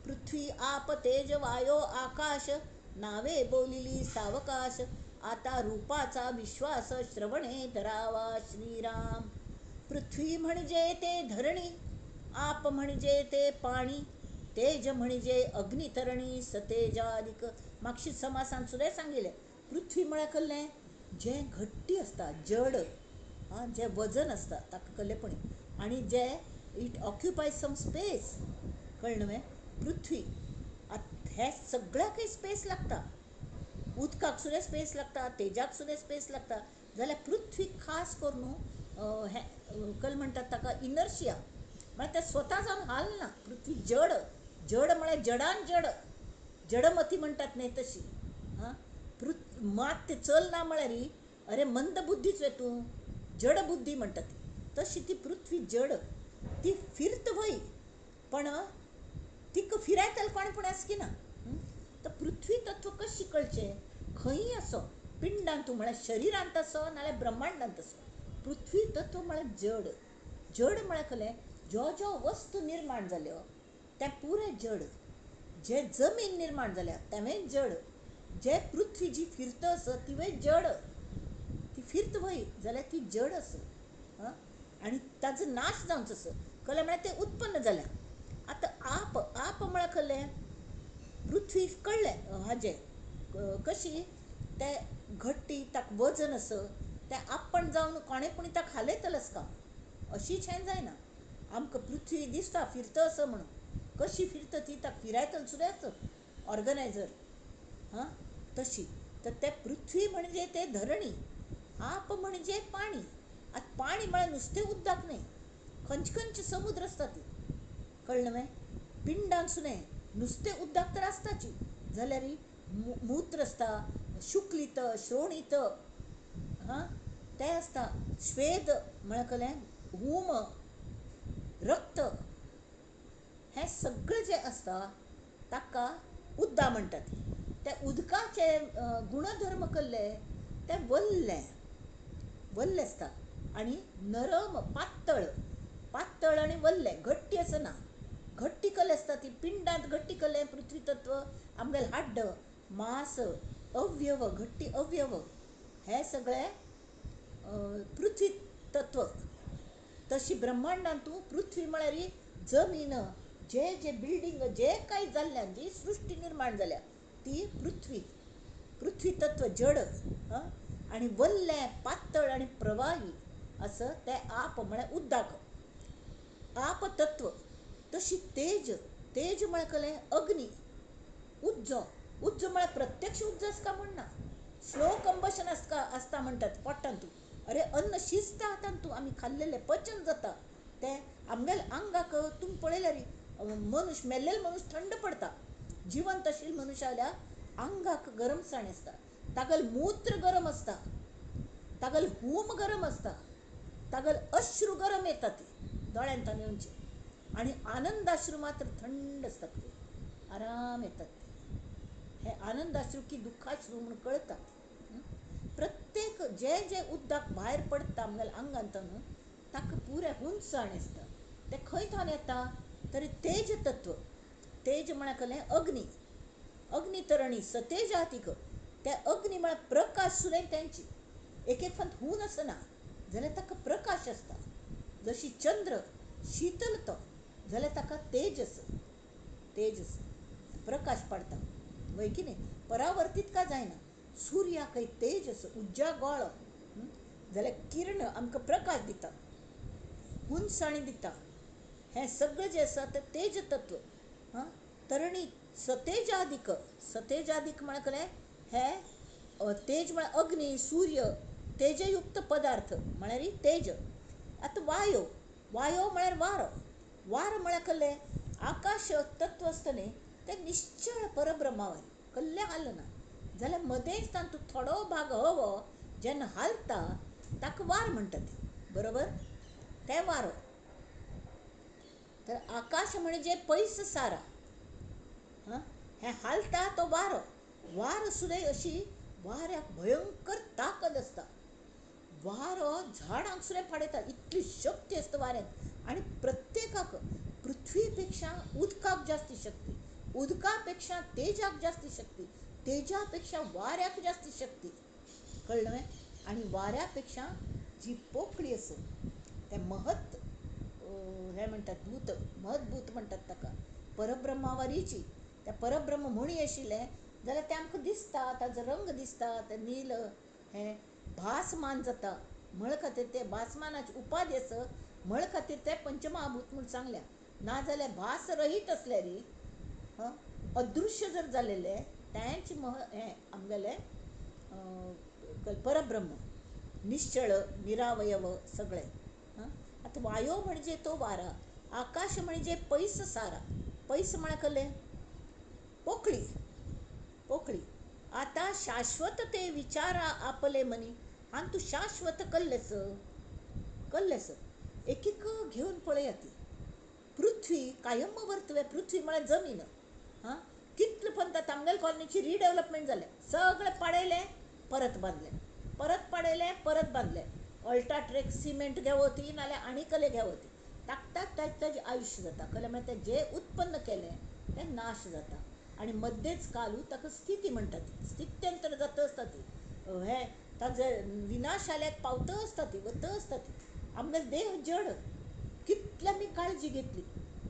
पृथ्वी आप तेज वायो आकाश नावे बोलिली सावकाश. आता रूपाचा विश्वास श्रवणे धरावा श्रीराम. पृथ्वी म्हणजे ते धरणी, आप म्हणजे ते पाणी, तेज म्हणजे अग्नितरणी सतेजादिक. मागशी समासान सुद्धा सांगिल्लें पृथ्वी म्हळ्यार कसलें जें घट्टी आसता जड. जें वजन आसता ताका कसलेपणी आनी जें इट ऑक्युपायज सम स्पेस. कळ्ळें न्हय. पृथ्वी हे सगळ्याकय स्पेस लागता. उदकाक सुद्दां स्पेस लागता, तेजाक सुद्दां स्पेस लागता. जाल्यार पृथ्वी खास करून हें कल म्हणटात ताका इनर्शिया म्हळ्यार तें स्वता जावन हालना. पृथ्वी जड जड म्हळ्यार जडान जड जडमती म्हणटात न्ही तशी. हां मात ते चलना म्हळ्यार अरे मंद बुद्धीच रे तूं जड बुद्धी म्हणटात ती. तशी ती पृथ्वी जड ती फिरत वय पण तिका फिरायतल कोण पूण आसकी ना. तर पृथ्वी तत्व कशी कळचें खंय असो पिंडांत म्हळ्यार शरिरांत असो नाल्यार ब्रह्मांडांत असो पृथ्वी तत्व म्हळ्यार जड. जड म्हळ्यार कसलें ज्यो ज्यो वस्तू निर्माण जाल्यो तें पुरें जड. जे जमीन निर्माण जाल्या तेंवूय जड. जे पृथ्वी जी फिरत आसत तिवूय जड. ती फिरत वय जाल्यार ती जड आसत. आनी ताचो नाश जावंचो आसत कळ्ळें म्हळ्यार तें उत्पन्न जाल्या. आतां आप आप म्हळ्यार कसलें पृथ्वी कळ्ळें हाजें कशी ते घट्टी ताका वजन असं ते आपण जावन कोणें पूण ताका हालयतलेच का अशीच हें जायना. आमकां पृथ्वी दिसता फिरता असं म्हणून कशी फिरता ती ताका फिरायतल सुद्दां ऑर्गनायझर हां तशी. तर ते पृथ्वी म्हणजे ते धरणी, आप म्हणजे पाणी. आता पाणी म्हळ्यार नुसतें उदक न्ही, खंयचे खंयचे समुद्र आसता ती कळ्ळें न्हय. पिंडान सुद्दां नुसतें उदक तर आसताची जाल्यार मूत्र आसता, शुक्लित श्रोणित हां ते आसता, स्वेद म्हळ्यार कळ्ळें हूम रक्त हें सगळें जें आसता ताका उदक म्हणटात. त्या उदकाचे गुणधर्म कसले ते वल्ले वल्ले आसता आनी नरम पातळ पातळ आनी वल्ले घट्टी आसना. घट्टी कसले आसता ती पिंडांत घट्टी कसले पृथ्वी तत्व आमगेले हाड्ड मांस अवयव घट्टी अवयव हे सगळे पृथ्वी तत्व. तशी ब्रह्मांडांतू पृथ्वी म्हळ्यार ही जमीन जे जे बिल्डींग जे कांय जाल्ल्यान जी सृश्टी निर्माण जाल्या ती पृथ्वी पृथ्वी तत्व जड आनी वल्ले पातळ आनी प्रवाही असं ते आप म्हळ्यार उदक आप तत्व. तशी तेज तेज म्हळ्यार कळ्ळें अग्नी उज्ज उज्ज म्हळ्यार प्रत्यक्ष उज्ज आसता म्हणना, स्लो कंबशन आसता म्हणटात पोटांतू. अरे अन्न शिजता तांतू आमी खाल्लेले पचन जाता ते आमगेले आंगाक तुमी पळयल्यार मनुष्य मेल्लेलो मनुष्य थंड पडता. जिवंत आशिल्लो मनुष्य जाल्यार आंगाक गरमसाण आसता, तागेले मूत्र गरम आसता, तागेले हूम गरम आसता, तागेले अश्रू गरम येता ती दोळ्यांतल्यान येवचे आनी आनंदाश्रू मात्र थंड आसतात ते आराम येतात ते. हे आनंदाश्रू की दुख्खाश्रू म्हणून कळटात. प्रत्येक जे जे उदक भायर पडटा आमगेल्या आंगांतन ताका पुरे हुंसाण आसता. ते खंयच्यान येता तरी तेज तत्व. तेज म्हळ्यार कळ्ळें अग्नी अग्नितरणी सतेजातीक. ते अग्नी म्हळ्यार प्रकाश सुद्दां तेंची एक एक फावट हून आसना जाल्यार ताका प्रकाश आसता. जशी चंद्र शीतल तो जाल्यार ताका तेजस तेजस प्रकाश पडटा वय की न्ही. परावर्तीत का जायना. सुर्याकय तेजस उज्जागोळ जाल्यार किरण आमकां प्रकाश दिता हुंसाणी दिता. हें सगळें जें आसा तें तेज तत्व. तरणी सतेजादीक सतेजादीक म्हळ्यार कळ्ळें हे तेज म्हळ्यार अग्नी सूर्य तेजयुक्त पदार्थ म्हळ्यार तेज. आतां वायो वायो म्हळ्यार वारो वारो म्हळ्यार कळ्ळें आकाश तत्व आसता न्ही तें निश्चळ परब्रह्मावरी कसलें हालना जाल्यार मदेंच तातूंत थोडो भाग हवो जेन्ना हालता ताका वार म्हणटात बरोबर. ते वारो तर आकाश म्हणजे पयस सारा हें हालता तो वारो. वार सुद्दां अशी वाऱ्याक भयंकर ताकद आसता. वारो झाडांक सुद्दां फाडयता इतली शक्ती आसता वाऱ्यांत. आनी प्रत्येकाक पृथ्वी पेक्षा उदकाक जास्ती शक्ती, उदका पेक्षा तेजाक जास्ती शक्ती, तेजा पेक्षा वाऱ्याक जास्ती शक्ती कळ्ळें न्हय. आनी वाऱ्या पेक्षा जी पोकळी आसा ते महत हें म्हणटात भूत महत्भूत म्हणटात ताका परब्रह्मावरीची. त्या परब्रह्म म्हणी आशिल्लें जाल्यार तें आमकां दिसता ताजो रंग दिसता ते नील हें भासमान जाता. म्हळ खातीर ते भासमानाची उपाधी आसा म्हळ खातीर ते पंचमहाभूत म्हूण सांगल्या. नाजाल्यार भास रहीत आसल्यार अदृश्य जर जालेले तेंच हें आमगेलें परब्रह्म निश्चळ निरावयव सगळें. आतां वायो म्हणजे तो वारा, आकाश म्हणजे पयस सारा. पयस म्हळ्यार कळ्ळें पोकळी पोकळी. आता शाश्वत ते विचारा आपले मनी हांगा तूं शाश्वत कल्लेस कल्लेस एक एक घेवन पळयात ती पृथ्वी कायम वर्तवे. पृथ्वी म्हळ्यार जमीन कितले पंत आमगेल्या कॉलनीची रिडेवलपमेंट जालें सगळें पाडयलें परत बांदलें परत पाडयलें परत बांदलें. अल्ट्राट्रेक सिमेंट घेवती नाल्यार आनीकले घेवती ताक ताजें आयुश्य जाता कळ्ळें. मागीर तें जें उत्पन्न केलें तें नाश जाता आनी मध्येच कालू ताका स्थिती म्हणटात. स्थित्यंतर जाता आसता ती हें ताजें विनाश जाल्याक पावता आसता ती वता आसता ती. आमगेलो देह जड कितले आमी काळजी घेतली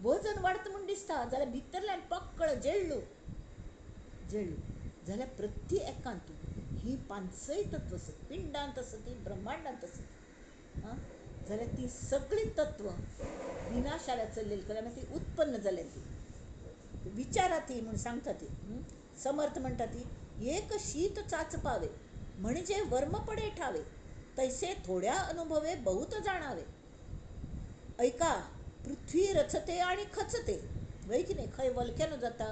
वजन वाडता म्हूण दिसता जाल्यार भितरल्यान पक्कळ जेल्लो जळली जाल्यार प्रत्येकांत ही पांचय तत्व आसत, पिंडांत आसत ती, ब्रह्मांडांत आसत, जाल्यार ती सगळीं तत्व विनाशाला चल्लेली केल्या ती उत्पन्न जाल्या ती विचारा ती म्हणून सांगता ती समर्थ म्हणटा ती एक शीत चाच पावे म्हणजे वर्म पडे ठावे तैसे थोड्या अनुभवे बहुत जाणावे. ऐका पृथ्वी रचते आणि खचते वय की नाही. खंय वल्केनो जाता,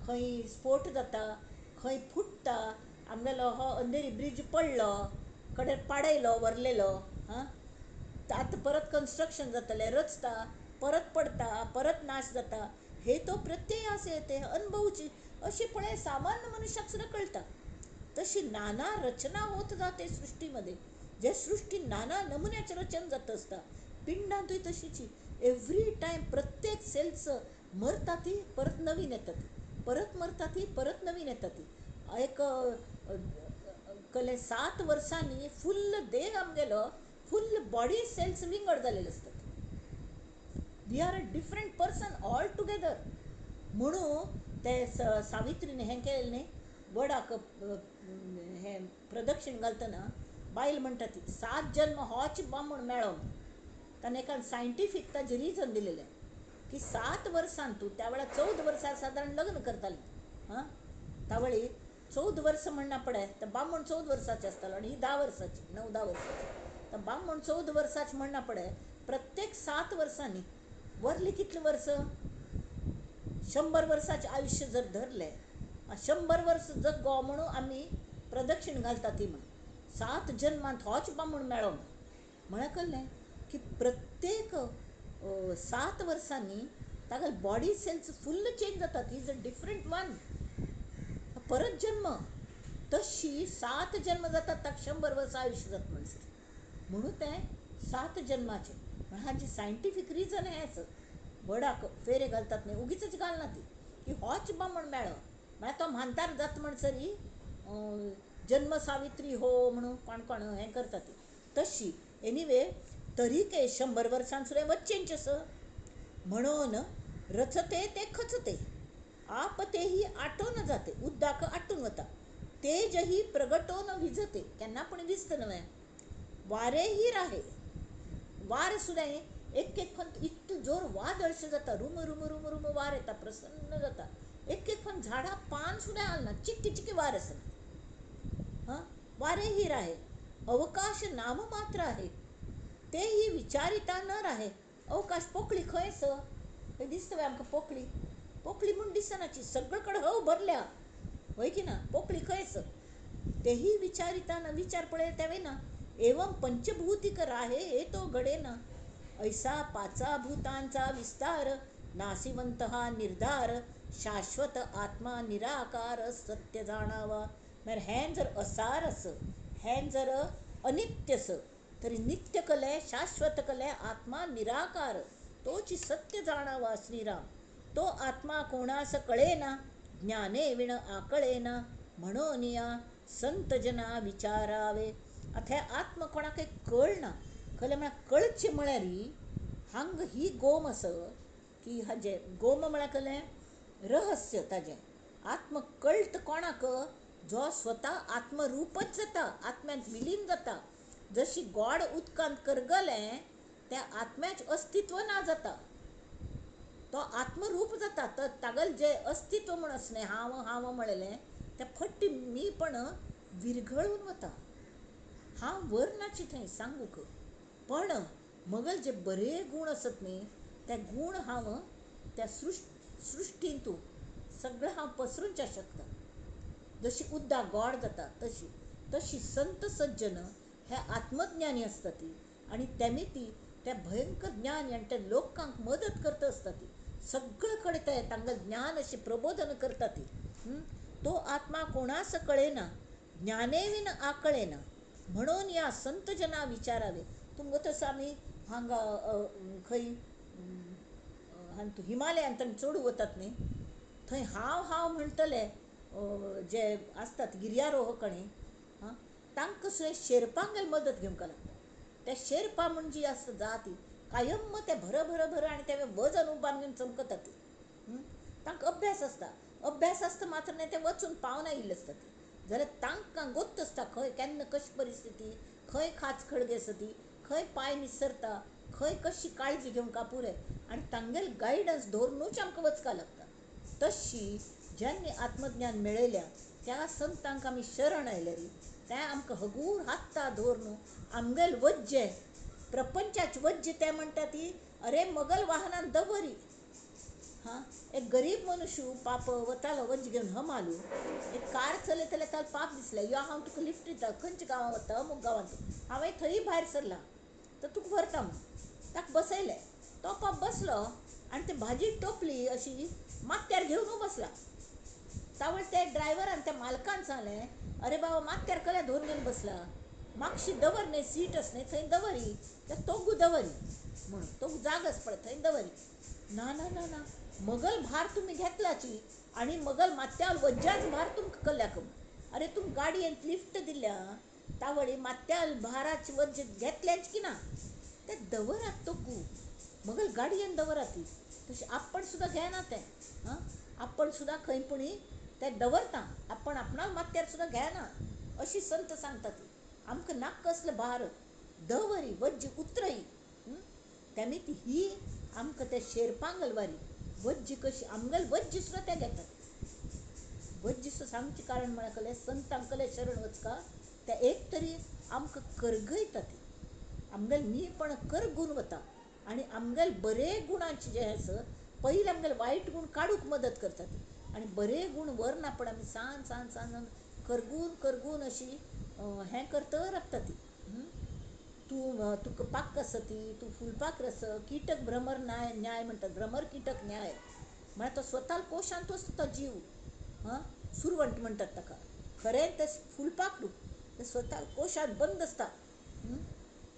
खंय स्फोट जाता, खंय फुटता. आमगेलो हो अंधेरी ब्रिज पडलो, कडेन पाडयलो वरलेलो, आतां परत कन्स्ट्रक्शन जातलें, रचता, परत पडता, परत नाश जाता. हे तो प्रत्यय असे येते अनुभवची. अशी पळय सामान्य मनुष्याक सुद्धा कळता. तशी नाना रचना होत जाते सृष्टीमध्ये. जे सृष्टी नाना नमुन्याचे रचन जात असता. पिंडांतूय तशीची. एव्हरी टाइम प्रत्येक सेल्स मरता ती परत नवीन येतात, परत मरता ती परत नवीन येतात ती. एक कले 7 वर्सांनी फुल्ल देह आमगेलो फुल्ल बॉडी सेल्स विंगड जालेले असतात. We are a different person all together. म्हणून ते सावित्रीने हें केलें न्ही, वडाक हे प्रदक्षिण घालतना बायल म्हणटा ती 7 जन्म होच बामण मेळो. ताणें एका सायंटिफीक ताजें रिजन दिलेलें की 7 वर्सां तूं त्या वेळार 14 वर्सां सादारण लग्न करतालीं. तावळी 14 वर्स म्हणना पळय, तर बामण 14 वर्साचें आसतालो आनी ही 10 वर्साची, 9-10 वर्साची. तर बामण 14 वर्साचें म्हणना पळय, प्रत्येक 7 वर्सांनी वरली कितले वर्स, 100 वर्साचें आयुश्य जर धरलें, 100 वर्स जगो म्हणून आमी प्रदक्षिण घालता ती म्हण. 7 जन्मांत होच बामण मेळो म्हळ्यार कळ्ळें की प्रत्येक 7 वर्सांनी ताका बॉडी सेल्स फुल्ल चेंज जातात. Is a different one. परत जन्म तशी 7 जन्म जातात, ताका 100 वर्सां आयुश्य जाता म्हणसर. म्हणून तें 7 जन्माचें. हाजें सायंटिफीक रिजन हेंच. वडाक फेरे घालतात न्ही, उगीचच घालना ती की होच बामण मेळो म्हळ्यार तो म्हानतार जाता म्हणसरी जन्म सावित्री हो म्हणून कोण हें करता ती तशी. एनिवे तरीके 100 वर्सां सुद्दां वच्चेंच म्हणून रचते ते खचते, आप तेही आटोन जाते, उद्दाक आटून वता. तेजही प्रगटोन विझते, केन्ना पण विस्त न्हय. वारेही राहे, वार सुद्दां एक फावट इतलो जोर वादळशें जाता, रुम रुम रुम रुम वार येता, प्रसन्न जाता. एक फावट झाडां पान सुद्दां हालना, चिक्की चिक्की वार आसना. वारेही राहे, अवकाश नाम मात्र आहे, तेही विचारिता न राहे. अवकाश पोकळी खंय खंय दिसता आमकां पोकळी, पोकळी म्हूण दिसनाची, सगळे कडेन हव भरल्या वय की ना. पोकळी खंयच, तेही विचारिता न, विचार पळय तेवे ना. एवं पंचभूतिक राहे हे तो घडे ना. ऐसा 5 भूतांचा विस्तार, नासिवंत हा निर्धार, शाश्वत आत्मा निराकार सत्य जाणावा. म्हळ्यार हें जर असार आस, हें जर अनित्य आस, तरी नित्य कले, शाश्वत कले, आत्मा निराकार तोची सत्य जाणावा श्रीराम. तो आत्मा कोणास कळेना, ज्ञाने विण आकळेना, म्हणून या संत जना विचारावे. आता हें आत्म कोणाक कळना, कळ्ळें म्हळ्यार कळचें म्हळ्यार हांग ही गोम आस की हाजें गोम म्हळ्यार कळ्ळें रहस्य ताजें. आत्म कळटा कोणाक, जो स्वता आत्मरूपच जाता, आत्म्यांत विलीन जाता. जशी गोड उदकांत करगलें त्या आत्म्याचें अस्तित्व ना जाता, तो आत्मरूप जाता. तर तागेलें जें अस्तित्व म्हण आसलें, हांव हांव म्हळेलें, तें फट्टी मीपण विरघळून वता. हांव वर्णाची थंय सांगूक, पण म्हगेले जे बरे गूण आसत न्ही, ते गूण हांव त्या सृश्टींतू सगळें हांव पसरूंच्या शकता. जशी उदक गोड जाता तशी संत सज्जन हे आत्मज्ञानी आसता ती, आनी तेमी ती ते भयंकर ज्ञानी आनी ते लोकांक मदत करता आसता ती. सगळे कडेन ते तांगें ज्ञान अशें प्रबोधन करता ती. तो आत्मा कोणास कळेना, ज्ञाने विण आकळेना, म्हणून या संत जना विचारावे. तुमकां तसो आमी हांगा खंय हिमालयांत चड वतात न्ही, थंय हांव हांव म्हणटले जे आसतात गिर्यारोहकांनी, तांकां सुद्दां शेर्पांगेर मदत घेवंक लागता. ते शेर्पा म्हणजे आसता जाती कायम ते भर भर भर आनी ते वजन उबारून घेवन चमकता ती. तांकां अभ्यास आसता. अभ्यास आसता मात्र न्ही ते वचून पावना येयल्ले आसता ती. जाल्यार तांकां गोत्त आसता खंय केन्ना कशी परिस्थिती, खंय खाच खळगे आसा ती, खंय पांय निसरता, खंय कशी काळजी घेवंक पुरे, आनी तांगेल गायडन्स दवरूनच आमकां वचका लागता. तशी ज्यांनी आत्मज्ञान मेळयल्या त्या संतांक आमी शरण आयल्यारी ते आमकां हगूर हात्ता दवरून आमगेल वज्जे प्रपंचाची वज्जे ते म्हणटा ती अरे मगल वाहनान दवरी. हां, एक गरीब मनुष्य पाप वतालो वज्ज घेवन हमालू, एक कार चलयताले ताका पाप दिसलें, यो हांव तुका लिफ्ट दिता, खंयच्या गांवां वता, अमूक गांवांत हांवें थंय भायर सरला तर तुका व्हरता म्हणून ताका बसयलें. तो पाप बसलो आनी ते भाजी टोपली अशी माथ्यार घेवन बसला. तावळ ते ड्रायव्हरान त्या मालकान सांगलें, अरे बाबा माथ्यार कल्या धरून घेवन बसला, म्हापशी दवर न्ही, सीट आस न्ही थंय दवरी, ते तोगू दवरी म्हणून तोगू जागस पळय थंय दवरी. ना ना ना ना, मगल भार तुम्ही घेतलाची आणि मगल माथ्याल वज्जाच भार तुमकां कल्ल्याक. अरे तुम गाडयेंत लिफ्ट दिल्या तावळी माथ्याल भाराची वज्ज घेतल्याच की ना, ते दवरात तोगू मगल गाडयेन दवरात ती. तशी आपण सुद्दां घेना ते. हां, आपण सुद्दां खंयपुणी ते दवरता, आपण आपणाक माथ्यार सुद्दां घेना अशी संत सांगता ती. आमकां नाक कसलें भार दवरी वज्ज उतरई. तेमी ती ही आमकां ते शेरपांक घालवारी वज्ज कशी आमगेल वज्ज सुद्दां ते घेतात. वज्ज सांगचे कारण म्हळ्यार कले संतांक कले शरण वचका ते एक तरी आमकां करगयता ती, आमगेल नीळपण करगून वता आनी आमगेल बरे गुणांचे जे आसा पयलीं आमगेले वायट गुण काडूंक मदत करता ती, आनी बरे गुण व्हरना पण आमी सांज सांज सांज करगून करगून अशी हें करता रावता ती. तूं तुका पाक आसा ती, तूं फुलपाक रस, किटक भ्रमर न्याय म्हणटात, भ्रमर किटक न्याय म्हळ्यार तो स्वताल कोशांत आसता तो जीव. हां, सुरवंट म्हणटात ताका, खरें ते फुलपाखरू ते स्वता कोशांत बंद आसता.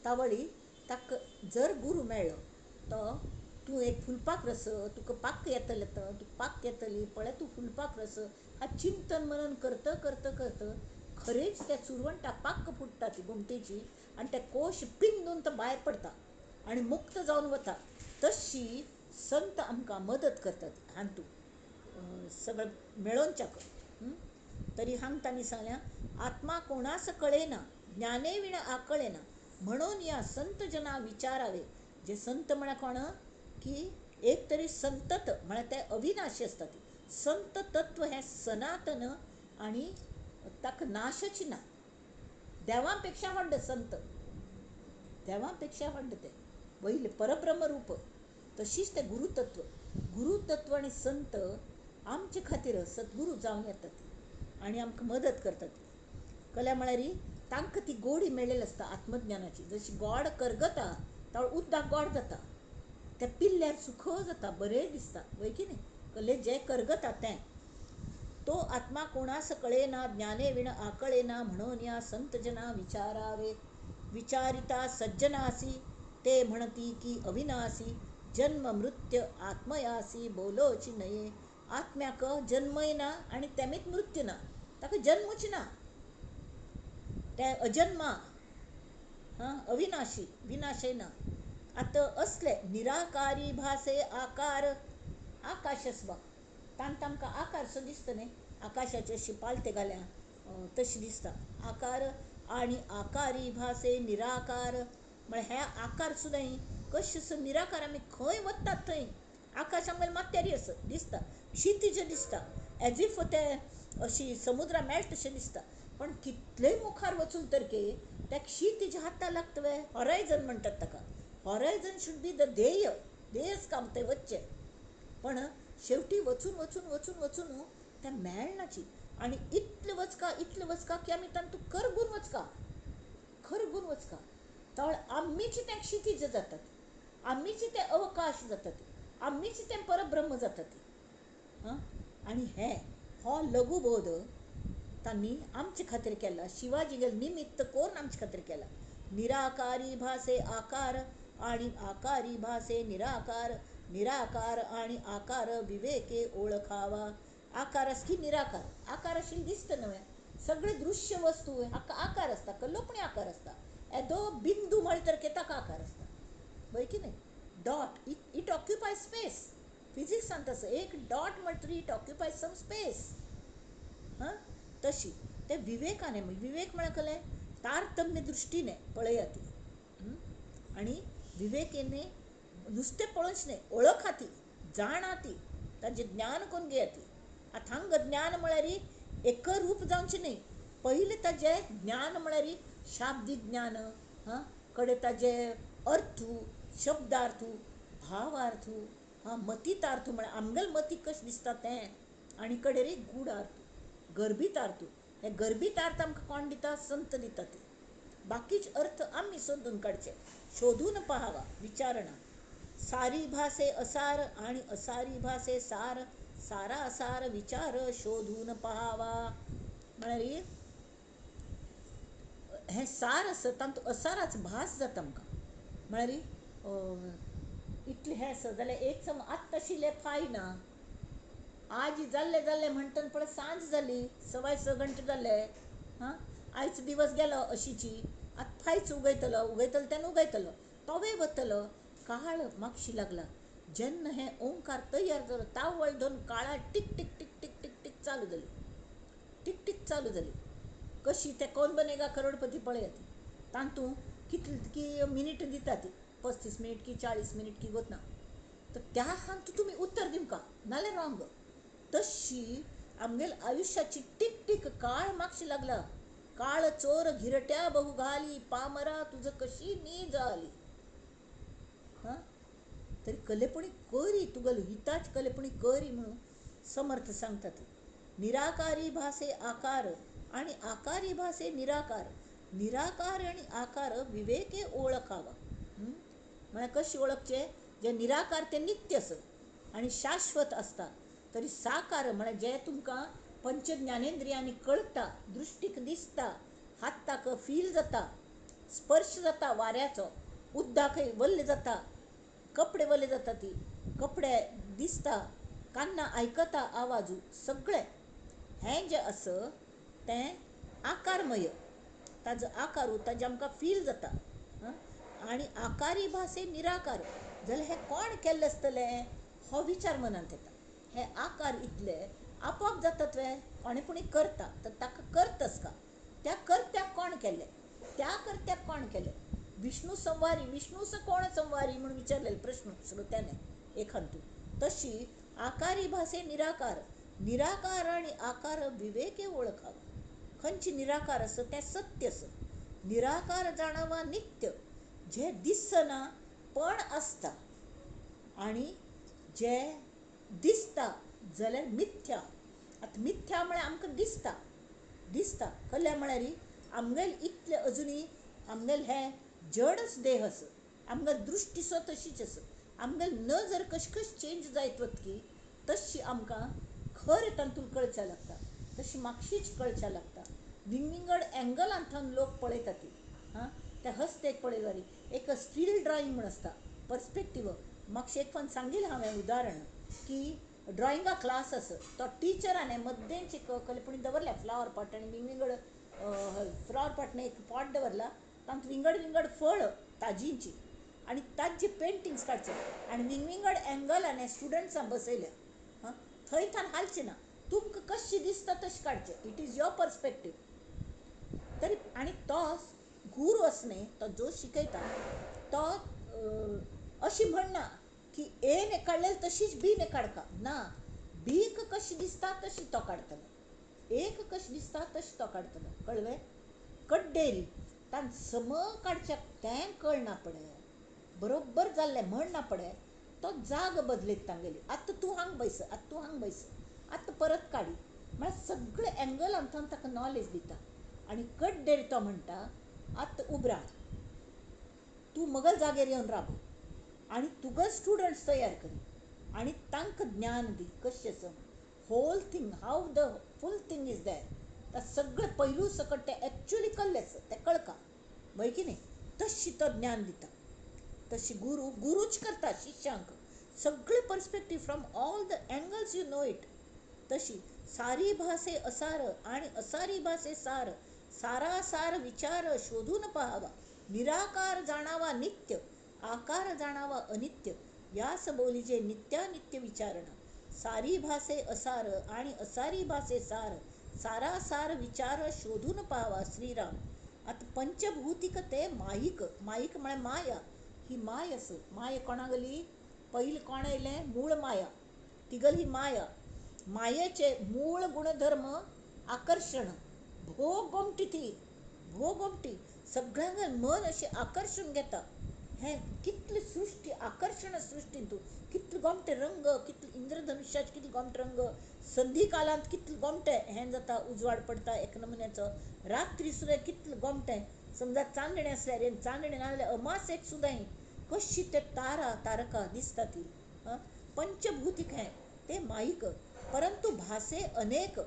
तावळी ताका जर गुरू मेळ्ळो तो तूं एक फुलपाक रस, तुका पाक येतले, तुका पाक येतली पळय, तूं फुलपाक रस हां चिंतन मनन करता करता करता खरेंच त्या सुरवंटाक पाक्क फुटता ती घुमटेची आनी ते कोश पिंजून तो भायर पडता आनी मुक्त जावन वता. तशी संत आमकां मदत करतात हांतू सगळं मेळोवच्याक. तरी हांग तांणी सांगल्या आत्मा कोणास कळेना, ज्ञाने विण आकळेना, म्हणून या संत जना विचारावे. जे संत म्हळ्यार कोण की एक तरी संतत म्हळ्यार ते अविनाशी असतात. संत तत्व हे सनातन आणि ताका नाशच ना. देवां पेक्षा व्हड संत, देवां पेक्षा व्हड ते वयले परब्रह्म रूप. तशीच ते गुरुतत्व, गुरुतत्व आणि संत आमचे खातीर सद्गुरू जावन येतात आनी आमकां मदत करतात. कल्या म्हळ्यार तांकां ती गोडी मेळिल्ली आसता आत्मज्ञानाची. जशी गोड करगता तो उदक गोड जाता, ते पिल्ल्यार सुख जाता, बरें दिसता वय की न्ही. कले जे करगता तें तो आत्मा कोणास कळेना, ज्ञाने विण आकळेना, म्हणून या संत जना विचारावे. विचारिता सज्जनासी ते म्हणती की अविनाशी, जन्म मृत्यू आत्मयासी बोलोची नये. आत्म्याक जन्मय ना आनी तेमीत मृत्यू ना, ताका जन्मूच ना, ते अजन्मा. हां, अविनाशी विनाशय ना. आतां असले निराकारी भासे आकार आकाश आसबा तांत आमकां आकार सो दिसता न्ही, आकाशाचे अशी पालते घाल्या तशी दिसता आकार. आनी आकारी भासे निराकार म्हळ्यार हे आकार सुद्दां कशे असो निराकार. आमी खंय वतात थंय आकाश आमगेले माथ्यारी असो दिसता, क्षितीज दिसता, एज इफ ते अशी समुद्रा मेळटा तशें दिसता. पण कितलेय मुखार वचून तरके त्या क्षितीज हाता लागतवे हॉरायझन म्हणटात ताका. हॉरायझन शूड बी द ध्येय, ध्येयच काम थंय वच्चें. पण शेवटी वचून वचून वचून वचून तें मेळनाची आनी इतलें वचका की आमी तांतू करगून वचका, करगून वचका. तर आमीच तें क्षितीज जातात, आमीच ते अवकाश जातात, आमीच तें परब्रह्म जातात. हां, आनी हो लघुबोध तांणी आमचे खातीर केला, शिवाजी गेल निमित्त कोरून आमचे खातीर केला. निराकारी भासे आकार आणि आकारी भासे निराकार, निराकार आणि आकार विवेके ओळखावा. आकार आस की निराकार, आकार आशिल्ले दिसता न्हय, सगळे दृश्य वस्तू हाका आकार आसता, कल्लोपणी आकार आसता. येदो बिंदू म्हळ्ळी तर ताका आकार आसता वय की न्ही. डॉट इट ऑक्युपाय स्पेस, फिजिक्सान तसं एक डॉट म्हटलं इट ऑक्युपाय सम स्पेस. हां तशी ते विवेकाने विवेक म्हळ्यार कळ्ळें तारतम्य दृश्टीने पळया ती. आणि विवेकेने नुसतें पळोवच न्ही, ओळखा ती, जाणा ती, ताजें ज्ञान करून घेया ती. अथांग ज्ञान म्हळ्यार एक रूप जावचें न्ही, पयलीं ताजें ज्ञान म्हळ्यार शाब्दीक ज्ञान, कडे ताजे अर्थू, शब्दार्थू, भावार्थू, मतीतार्थू म्हळ्यार आमगेले मतीक कशें दिसता तें, आनी कडे रे गूढ अर्थ, गर्भीत अर्थ. हे गर्भीत अर्थ आमकां कोण दिता? संत दिता ते. बाकीचे अर्थ आमी सोदून काडचे, शोधून पहावा, विचारणा. सारी भासे असार आणि असारी भासे सार, सारा असार विचार शोधून पहावा. म्हळ्यार हे सार आसा तातूंत असाराचो भास जाता आमकां. म्हळ्यार इतलें हें आसा जाल्यार एक सम आत्तां तशिल्लें फायना, आज जाल्लें जाल्लें म्हणटना पळय सांज जाली, 6:15 घंटे जाले. आयज दिवस गेलो अशीची, आतां फायच उगयतलो तेन्ना उगयतलो, तोवेय वतलो. काळ म्हाकशी लागला. जेन्ना हें ओंकार तयार जालो, तावळ धरून काळा टीक टीक टीक टीक टीक टीक चालू जाली, टीक टीक चालू जाली. कशी ते कौन बनेगा करोडपती पळयात, तातूंत कितली मिनीट दिता ती, 35 मिनीट की 40 मिनीट की गोतना, तर त्या हातूंत तुमी उत्तर दिवका नाल्यार रॉंग. तशी आमगेल आयुश्याची टीक टीक काळ म्हाकशी लागला. काळ चोर घिरट्या बहु घाली, पामरा तुझ कशी नी जाली. तरी कलेपणी करी, तुगेल हिताच कलेपणी करी म्हणून समर्थ सांगतात. निराकारी भासे आकार आणि आकारी भासे निराकार. निराकार आणि आकार विवेके ओळखावा. म्हळ्यार कशी ओळखचे? जे निराकार ते नित्य आसत आणि शाश्वत असता. तरी साकार म्हळ्यार जे तुमकां पंच ज्ञानेंद्रियांनी कळटा, दृश्टीक दिसता, हाताक फील जाता, स्पर्श जाता वाऱ्याचो, उदकाकय वल्ल जाता, कपडे वल्ले जाता, ती कपडे दिसता, कान्ना आयकता आवाजू, सगळें हें जें आसा तें आकारमय. ताजो आकारू ताजें आमकां फील जाता. आनी आकारी भासे निराकार. जाल्यार हें कोण केल्लें आसतलें हो विचार मनांत येता. हे आकार इतले आपोआप जातात वे, कोणेपणी करता, तर ताका करतस का, त्या कर्त्याक कोण केलें, त्या कर्त्याक कोण केलें. विष्णू संवारी, विष्णूस कोण संवारी म्हणून विचारलेलो प्रश्न श्रोत्याने एखांतू. तशी आकारी भासे निराकार. निराकार आणि आकार विवेके ओळखावा. खंयची निराकार आसा तें सत्य आसा. निराकार जाणावा नित्य, जे दिसना पण आसता, आणि जे दिसता जाल्यार मिथ्या. आतां मिथ्या म्हळ्यार आमकां दिसता, दिसता कल्ल्या म्हळ्यार आमगेल इतले अजुनी आमगेल हें जडच देह आसा, आमगेल दृश्टी सो तशीच आसा, आमगेल नजर कशी कशी चेंज जायत वतकी तशी आमकां खरें तातूंत कळचें लागता, तशी म्हाकशीच कळचें लागता. विंगड एंगलांतल्यान लोक पळयता ती. त्या हस्तेक पळय एक स्टील ड्रॉइंग म्हण आसता, पर्स्पेक्टीव. म्हाका एक फावट सांगिल्लें हांवें उदाहरण की ड्रॉइंगा क्लास आसा, तो टिचरान मद्देंची कलेपणी दवरल्या फ्लावर पॉट, आनी विंगड फ्लावर पॉटान एक पॉट दवरला, तातूंत विंगड फळ ताजींची, आनी ताजी पेंटिंग्स काडचे, आनी विंगड एंगलान स्टुडंट्सां बसयल्या. थंय थान हालचें ना, तुमकां कशी दिसता तशें काडचें. It is your perspective. तरी आनी तो गुरू आसा न्ही, तो जो शिकयता तो अशी म्हणना की एने काडलेली तशीच बीने काडका ना. बीक कशी दिसता तशी तो काडटलो, एक कशी दिसता तशी तो काडटलो. कळ्ळें? कड्डेरी तान सम काडचें तें कळना पडे, बरोबर जाल्लें म्हणना पडे, तो जाग बदलीत तांगेली. आतां तूं हांगा बैस, आतां तूं हांगा बैस, आतां परत काडी, म्हळ्यार सगळे एंगलांतल्यान ताका नॉलेज दिता. आनी कड्डेर तो म्हणटा आतां उबरां, तूं म्हगेल जाग्यार येवन राब, आनी तुगे स्टुडंट्स तयार करी, आनी तांकां ज्ञान दी कशें आसा. Whole thing, how the full thing is there. ते सगळे पैलू सकट ते एक्चुअली कल्ले आसा तें कळका, वय की न्ही. तशी तो ज्ञान दिता. तशी गुरूच करता शिश्यांक सगळे perspective from all the angles, you know it. तशी सारी भासे असार आणि असारी भासे सार, सारासार विचार शोधून पहावा. निराकार जाणावा नित्य, आकार जाणावा अनित्य. या सबोलीचे नित्यानित्य विचारण, सारी भासे असार आणि असारी भासे सार, सारासार विचार शोधून पावा श्रीराम. आता पंचभौतिक ते माईक, माईक म्हळ्यार माया, ही माय अस माय कोणागली पहिलं कोण येयलें मूळ माया, तिगल ही माया. मायेचे मूळ गुणधर्म आकर्षण, भोग गोमटी ती, भोग गोमटी सगळ्यांक मन अशें आकर्षून घेता. हें कितली सृश्टी आकर्षण सृश्टीन तूं कितले गोमटे रंग, कितले इंद्रधनुश्याचे कितले गोमटे रंग, संधी कालांत कितले गोमटे हें जाता, उजवाड पडटा एक नमुन्याचो, रात्री सुद्दां कितले गोमटे, समजा चांदणें आसल्यार चांदणें नाजाल्यार अमासेक सुद्दां कशी ते तारा तारका दिसता ती. पंचभौतीक हें ते माईक, परंतु भासे अनेक.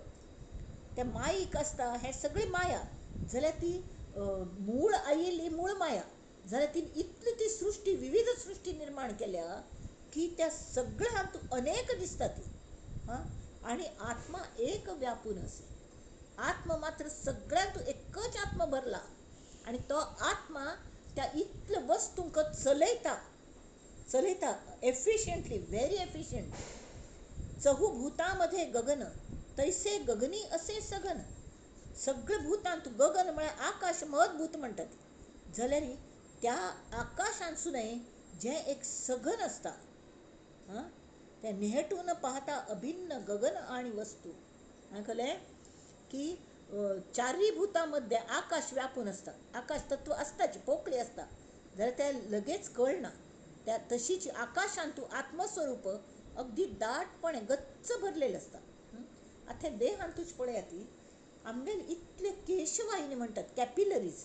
ते माईक आसता हें सगळी माया जाल्यार ती मूळ आयिल्ली मूळ माया जाल्यार ती इतली ती सृश्टी विविध सृश्टी निर्माण केल्या की त्या सगळ्या हातूंत अनेक दिसता ती. आणि आत्मा एक व्यापून असे, आत्मा मात्र सगळ्यांत एकच आत्मा भरला आणि तो आत्मा त्या इतल्या वस्तूंक चलयता चलयता एफिशियंटली, व्हेरी एफिशियंट. चहुभूतामध्ये गगन तैसे गगनी असे सगन, सगळं भूतांत गगन म्हळ्यार आकाश महत् भूत म्हणटात जाल्यार त्या आकाशांत सुद्दां जे एक सगन असता, ते नेहटून पाहता अभिन्न गगन आणि वस्तू. कळ्ळें की चारही भूतांमध्ये आकाश व्यापून असता, आकाश तत्व असताच पोकळी असता जाल्यार ते लगेच कळना. त्या तशीच आकाशांत आत्मस्वरूप अगदी दाटपणे गच्च भरलेलं असता. आता देहांतूच पळया ती आमगेले इतले केशवाहिनी म्हणटात, कॅपिलरीज,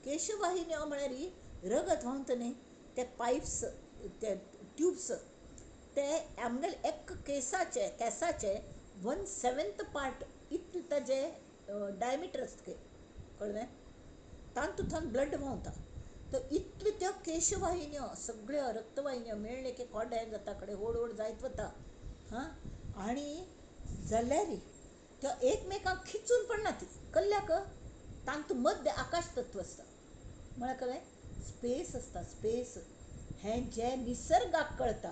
केशवाहिनी म्हळ्यार रगत व्हांवता न्ही ते पायप्स, ते ट्यूब्स, ते आमगेले एक केसाचे 1/7 पार्ट इतले ताजे डायमिटर असता, कळ्ळें, तातूंतल्यान ब्लड व्हांवता. तर इतल्यो त्या केशवाहिन्यो सगळ्यो रक्तवाहिन्यो मेळ्ळे की कोड्यां जाता कडेन ओड जायत वता. आणि जाल्यार त्यो एकमेकांक खिचून पडना ती, कल्ल्याक तांतूं मध्य आकाश तत्व आसता म्हळ्यार कळ्ळें, स्पेस आसता, स्पेस. हें जें निसर्गाक कळटा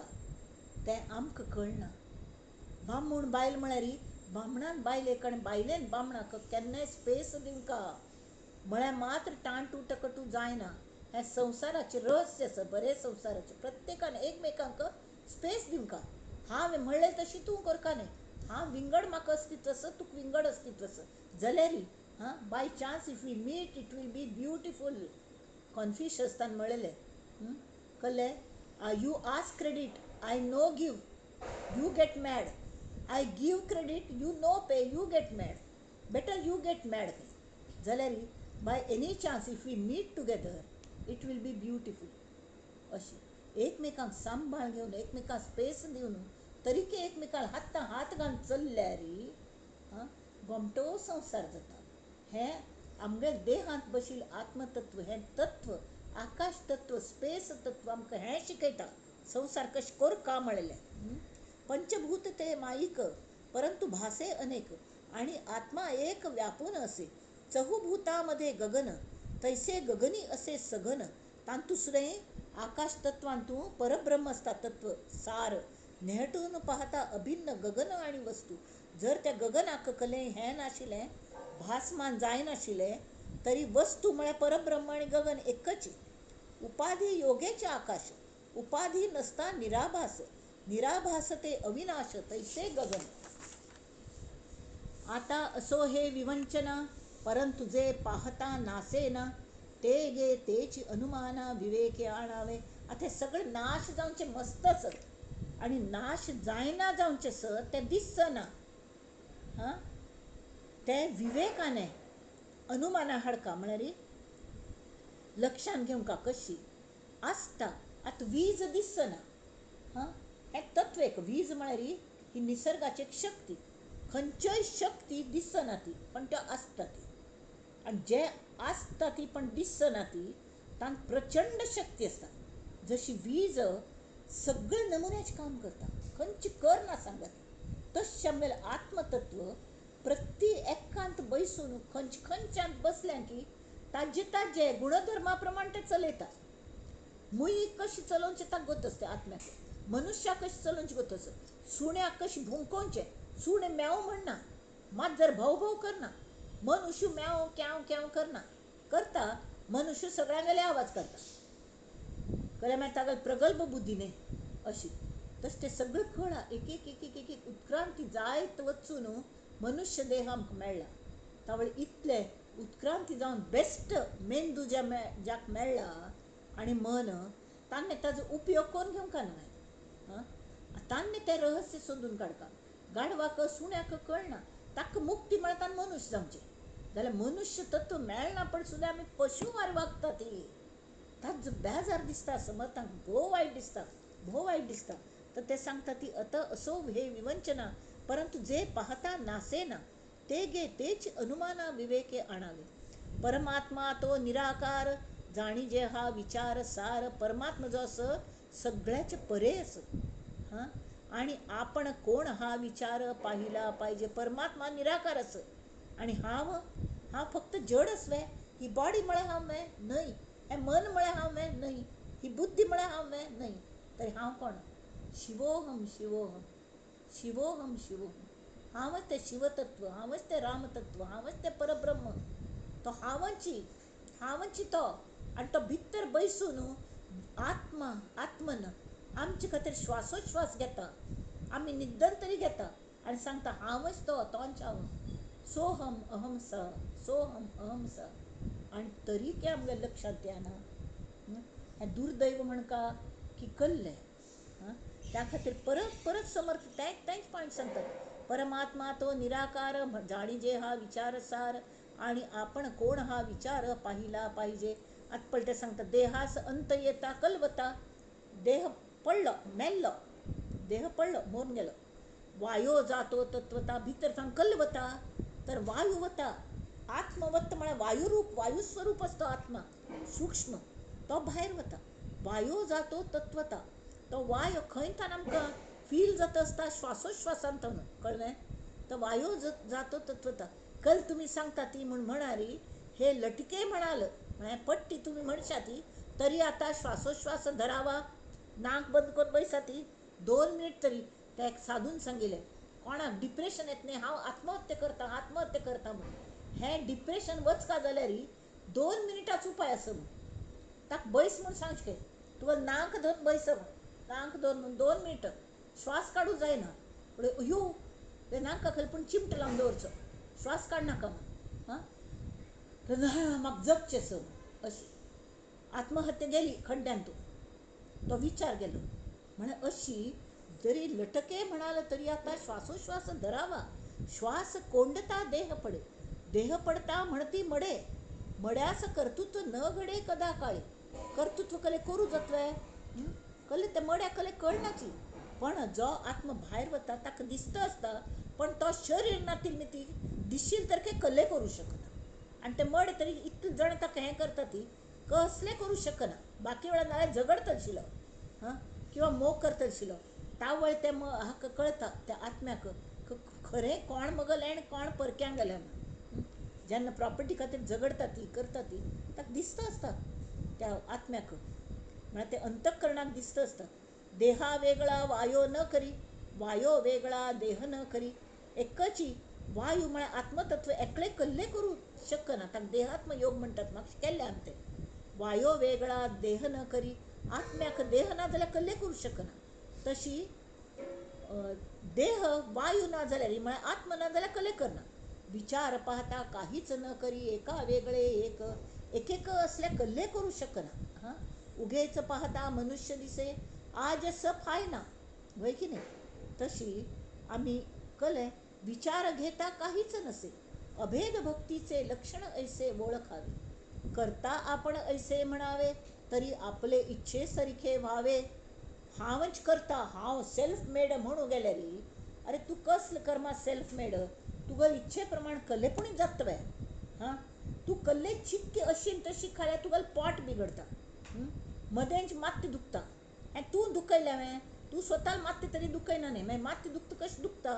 तें आमकां कळना. बामूण बायल म्हळ्यार बामणान बायलेक आनी बायलेन बामणाक केन्नाय स्पेस दिवंका म्हळ्यार मात्र टाण टकटू जायना. हें संवसाराचें रहस्य आसा, बरे संवसाराचें प्रत्येकान एकमेकांक स्पेस दिवंका. हांव म्हणलें तशी तूं करका न्ही, हांव विंगड म्हाका अस्तित्व आसा, तुका विंगड अस्तित्व आसा जाल्यार by chance if we meet it will be beautiful. कॉन्फ्युशसान म्हणलेलें, कळ्ळें, you ask credit I no give, you get mad, I give credit you no pay, you get mad, better you get mad. जाल्यार by any chance if we meet together it will be beautiful. अशी एकमेकांक सांबाळ घेवन एकमेकांक space दिवन तरीके एकमेकांक हातां हात घालून चल्ल्यार गोमटो संवसार जाता. हें आमगेल्या देहांत बशिल्लें आत्मतत्व, हें तत्व, आकाश तत्व, स्पेस तत्व आमकां हें शिकयता संवसार कशें करका म्हणलें. पंचभूत ते माईक, परंतु भासे अनेक आणि आत्मा एक व्यापून असे. चहुभूतामध्ये गगन तैसे गगनी असे सगन, तांतू सुद्दां आकाश तत्वांतू परब्रह्म असता तत्व सार, नेहटून पाहता अभिन्न गगन आणि वस्तू. जर त्या गगनाक कलें हें नाशिल्लें, भासमान जायनाशिल्लें तरी वस्तू म्हळ्यार परब्रह्म आणि गगन एकच. उपाधी योगेचे आकाश, उपाधी नसता निराभास, निराभास ते अविनाश तैसे गगन. आता असो हे विवंचन, परंतु जे पाहता नासेना ते गे तेची अनुमाना विवेके आणावे. आता हे सगळं नाश जावचे मस्तच आणि नाश जायना जावचे ते दिसना. ते विवेकाने अनुमाना हाडका म्हळ्यार लक्षान घेवंका कशी आसता. आतां वीज दिसना, हें तत्व एक, वीज म्हळ्यार ही निसर्गाची एक शक्ती, खंयच्योय शक्ती दिसना ती पण त्यो आसता ती. आनी जे आसता ती पण दिसना ती तांत प्रचंड शक्ती आसता. जशी वीज सगळे नमुन्याचें काम करता, खंयची करना सांगत. तशें आमगेलें आत्मतत्व प्रति एकांत बैसून खंयच्यान बसलें की ताजे गुणधर्मा प्रमाण ते चलयता. मुई कशी चलोवची ताका गत आसता आत्म्याक. मनुष्या कशी चलूंच गो तसं. सुण्या कशी भुंकोंचे, सुणे म्याव म्हणना, मात जर भाऊ भाऊ करना, मनुष्य म्याव क्याव क्याव करना करता, मनुष्य सगळ्यांगेले आवाज करता. कळ्ळें मागीर तागेले प्रगल्भ बुद्धीने अशी. तशें तें सगळें कळा, एक एक एक एक एक उत्क्रांती जायत वचून मनुष्य देह आमकां मेळ्ळा. तावळे इतले उत्क्रांती जावन बेस्ट मेंदू ज्याक मेळ्ळा आनी मन, ताणें ताजो उपयोग कोण घेवंक ना मागीर. ताणें तें रहस्य सोदून काडका. गाडवाक सुण्याक कळना, ताका मुक्ती मेळटा आनी मनुश्य जावचें. जाल्यार मनुश्य तत्व मेळना पण सुद्दां आमी पशु वार वागता ती. ताजो बेजार दिसता, समर्थांक भोव वायट दिसता, भोव वायट दिसता. तर ते सांगता ती आता असो हे विवंचना, परंतु जे पाहता नासेना ते गे तेच अनुमाना विवेके आणावे. परमात्मा तो निराकार, जाणी जे हा विचार सार. परमात्मा जो असं सगळ्याचे परे असं. हां, आणि आपण कोण हा विचार पाहिला पाहिजे. परमात्मा निराकार असं आणि हांव फक्त जड असवे. ही बॉडी म्हळ्यार हांव न्हय, हें मन म्हळ्यार हांव न्हय, ही बुद्धी म्हळ्यार हांव न्हय. तरी हांव कोण? शिवोहम शिवोहम शिवोहम शिवोहम. हांवच तें शिवतत्व, हांवच तें रामतत्व, हांवच तें परब्रह्म. तो हांवची तो. आनी तो भितर बैसून आत्मन आमचे खातीर श्वासोश्वास घेता. आमी निद्दन तरी घेता आनी सांगता हांवच तोच हांव. सोहम अहम स, सोहम अहम स. आनी तरी तें आमगे लक्षांत येना. हें दुर्दैव म्हणका की कल्लें. त्या खातीर परत परत समर्थ तेच पॉयंट सांगतात. परमात्मा तो निराकार, जाणी जे हा विचार सार. आणि आपण कोण हा विचार पाहिला पाहिजे. आता पलटे सांगतात देहास अंत येता कलवता. देह पडलो, मेल्लो, देह पडलो, मरून गेलो. वायो जातो तत्वता, भितर सांग कलवता, तर वायू वता. आत्मवत्त म्हळ्यार वायुरूप, वायुस्वरूप असतो आत्मा सूक्ष्म, तो भायर वता. वायो जातो तत्वता, तो वायो खंयच्यान आमकां फील जाता आसता श्वासोश्वासांत. कळ्ळें? तो वायो जातो तत्वता. कल तुम्ही सांगता ती म्हणारी हे लटके म्हणाल, पट्टी तुम्ही म्हणशा ती तरी आता श्वासोश्वास धरावा. नाक बंद करून बैसा ती 2 मिनिट तरी. त्या एक साधून सांगितले कोणाक डिप्रेशन येत नाही, हांव आत्महत्या करता म्हणून. हें डिप्रेशन वचका जाल्यार 2 मिनिटाचो उपाय आसा म्हूण. ताका बैस म्हूण सांगचें. तुका नाक धरून बैस म्हूण, नाक धरून 2 मिनटां श्वास काडूं जायना. अयो ते नाका खाली पूण चिमटो लावन दवरचो, श्वास काडनाका म्हूण. म्हाका जगचें स अशी. आत्महत्या गेली खड्ड्यान तो विचार गेलो. म्हणे अशी जरी लटके म्हणाल तरी आता श्वासोश्वास धरावा. श्वास कोंडता देह पडे, देह पडता म्हणती मडे. मड्यास कर्तृत्व न घडे कदा काळी. कर्तृत्व कले करू जातले कले ते मड्या कले कळनाची. पण जो आत्मा भायर वता ताका दिसता आसता, पण तो शरीर नातील मिती दिसशील तर काही कल्ले करू शकना. आणि ते मड तरी इतले जण ताका हें करता ती कसले करू शकना. बाकी वेळा नाल्यार झगडतलशिलो किंवा मोग करतलशिलो. तावळ ते हाका कळता त्या आत्म्याक खरें कोण मगल आनी कोण परक्यांक गेल्या म्हणून. जेन्ना प्रॉपर्टी खातीर झगडता ती करता ती ताका दिसता आसता त्या आत्म्याक. म्हळ्यार ते अंतःकरणाक दिसता आसता. देहा वेगळा वायो न करी, वायो वेगळा देह न करी. एकची वायू म्हळ्यार आत्मतत्व एकले कल्ले करू शकना. ताका देहात्म योग म्हणटात. म्हाका केल्ले आमी ते. वायो वेगळा देह न करी. आत्म्याक देह ना जाल्यार कल्ले करू शकना. तशी देह वायू ना जाल्यार म्हळ्यार आत्मा ना जाल्यार कल्ले करना. विचार पाहता काहीच न करी, एका वेगळे एक असल्या कल्ले करू शकना. उगेच पाहता मनुष्य दिसे, आज सफाय ना, होय की नाही. तशी आम्ही कले विचार घेता काहीच नसे. अभेद भक्तीचे लक्षण ऐसे ओळखावे. करता आपण ऐसे म्हणावे, तरी आपले इच्छेसारखे व्हावे. हांवच करता, हांव सेल्फ मेड म्हणू गेल्यार अरे तू कसलं कर्मा सेल्फ मेड. तुका इच्छे प्रमाण कल्ले पण जातवे. तू कल्ले चिक्की अशी तशी खाल्यार तुका पोट बिगडता. मदेंच मात्ती दुखता. तू दुखयल्या तू स्वता मात्ती तरी दुखयना न्ही, मागीर मात्ती दुखता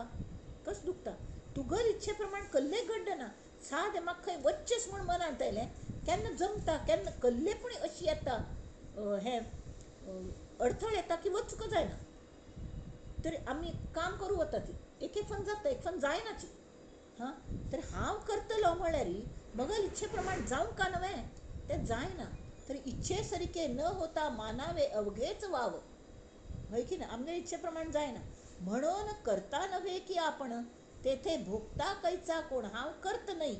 कशें दुखता. तुगेल इच्छे प्रमाण कल्ले घडना. सादें म्हाका खंय वच्चेच म्हूण मनांत आयलें केन्ना जमता, केन्ना कल्ले पण अशी येता. हें अडथळ येता की वचूंक जायना. तरी आम्ही काम करू वता ती एक एक फन जाता एक फन जायनाची हां तर हांव करतलो म्हळ्यार मगल इच्छेप्रमाणे जावं का नव्हे ते जायना तर इच्छे सरिके न होता मानावे अवघेच वाव होय की ना आमच्या इच्छेप्रमाणे जायना म्हणून करता नव्हे की आपण तेथे भोगता कैचा कोण हांव करत नाही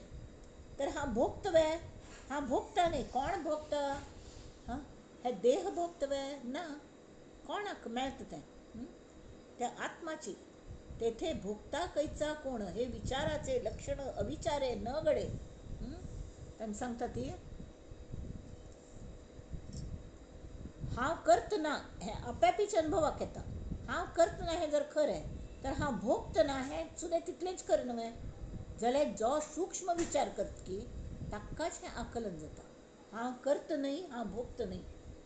तर हा भोगतवे हा भोगता नाही कोण भोगत हां हे देह भोगतवे ना कोणाक मेळत तें त्या आत्माची तेथे भोगता कैचा कोण हे विचाराचे लक्षण अविचारे न गडे त्यांनी सांगता ती हांव करतना हें आपापीच्या अनुभवाक येता हांव करतना हें जर खरें तर हांव भोगतना हें सुद्दां तितलेंच खरें न्हय जाल्यार जो सूक्ष्म विचार करता की ताकाच हें आकलन जाता हांव करता न्हय हांव भोगता न्हय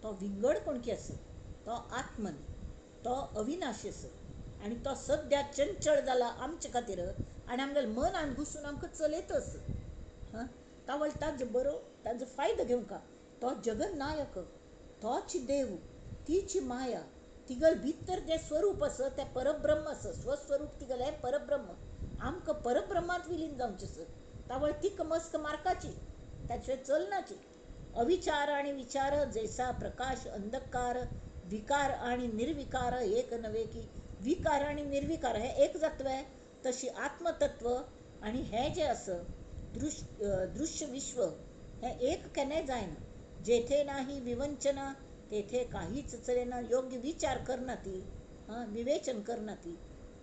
तो विंगड कोणकी आसा तो आत्म न्हय तो अविनाशी आसा आनी तो सद्या चंचळ जाला आमचे खातीर आनी आमगेले मनान घुसून आमकां चलयतच हां तावळ ताजो बरो ताजो फायदो घेवंक तो जगन्नायक तोच देव तीच माया तिगल भितर जें स्वरूप आसा तें परब्रह्म आसा स्वस्वरूप तिगलें परब्रह्म आमकां परब्रह्मांत विलीन जावचें आसा तावळ तिक मस्क मारकाची ताचे चलनाची अविचार आणि विचार जैसा प्रकाश अंधकार विकार आणि निर्विकार एक नव्हे की विकार आणि निर्विकार हे एक जातवे तशी आत्मतत्व आणि हे जे असं दृश्य विश्व हे एक केन्नाय जायना जेथे नाही विवंचना तेथे काहीच चलेना योग्य विचार करना ती विवेचन करना ती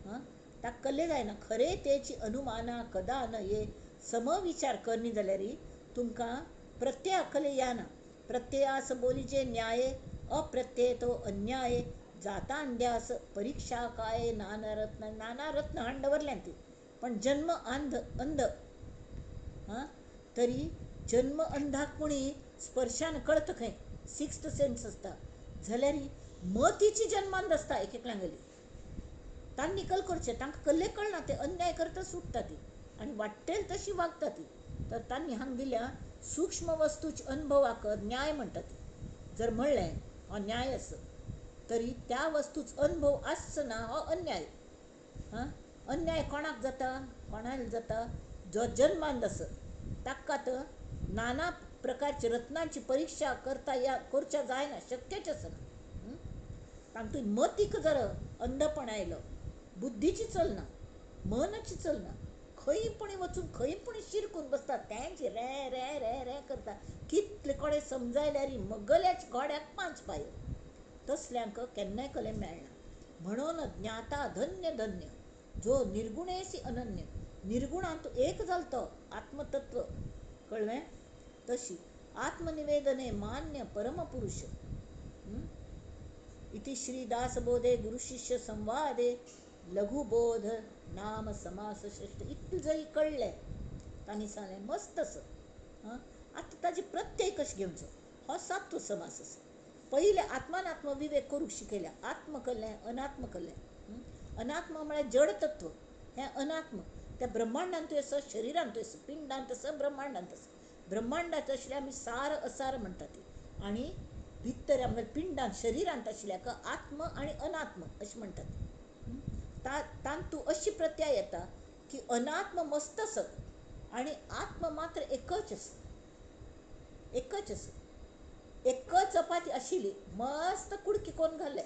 ताका कल्ले जायना खरे तेची अनुमाना कदा न ये समविचार करनी जाल्यार तुमकां प्रत्यय आखले याना प्रत्ययास बोलीचे न्याय अप्रत्यय तो अन्याय जाता अंड्यास परीक्षा काय नाना रत्न हाण दवरल्यान ती पण जन्म अंध तरी जन्म अंधाक कोणी स्पर्शान कळत खंय सिक्स्थ सेन्स आसता जाल्यार मतीची जन्मांध आसता एक एकल्यां गेली तांकां निकल करचें तांकां कल्ले कळना ते अन्याय करता सुटता ती आनी वाट्टेल तशी वागता ती तर तांणी हांगा दिल्या सूक्ष्म वस्तूचे अनुभवाक न्याय म्हणटा ती जर म्हणलें हो न्याय आसा तरी त्या वस्तूचो अनुभव आसना हो अन्याय अन्याय कोणाक जाता कोणाक जाता जो जन्मांध आसा ताकात नाना प्रकारची रत्नांची परीक्षा करच्या जायना शक्यच आसना तांतूय मतीक जर अंधपण आयलो बुद्धीची चलना मनची चलना खंय पण वचून खंय पण शिरकून बसता तेंची रे रे रे रे करता कितले कोडे समजायल्यार मगल्याच्या घोड्याक 5 पांयो तसल्यांक केन्नाय कले मेळना म्हणून ज्ञाता धन्य धन्य जो निर्गुणेसी अनन्य निर्गुणांत एक जालतो आत्मतत्व कळ्ळें तशी आत्मनिवेदने मान्य परमपुरुष इति श्रीदासबोधे गुरुशिष्य संवादे लघुबोध नाम समास श्रेष्ठ इतलें जरी कळ्ळें तांणी सांगलें मस्त आसा आतां ताजे प्रत्यय कशें घेवचो हो सात्व समास आसा पयले आत्मानात्म विवेक करूंक शिकयल्या आत्म कल्लें अनात्म कल्लें अनात्म म्हळ्यार जड तत्व हें अनात्म त्या ब्रह्मांडांतूय आसा शरिरांतूय आसा पिंडांत आसा ब्रह्मांडांत आसा ब्रह्मांडांत आशिल्ल्या आमी सार असार म्हणटा ती आनी भितर आमच्या पिंडांत शरिरांत आशिल्ल्याक आत्म आनी अनात्म अशें म्हणटात तांतू अशी प्रत्या येता की अनात्म मस्त आसत आनी आत्म मात्र एकच आसा एकच आसा एकच चपाती आशिल्ली मस्त कुडकी कोण घाले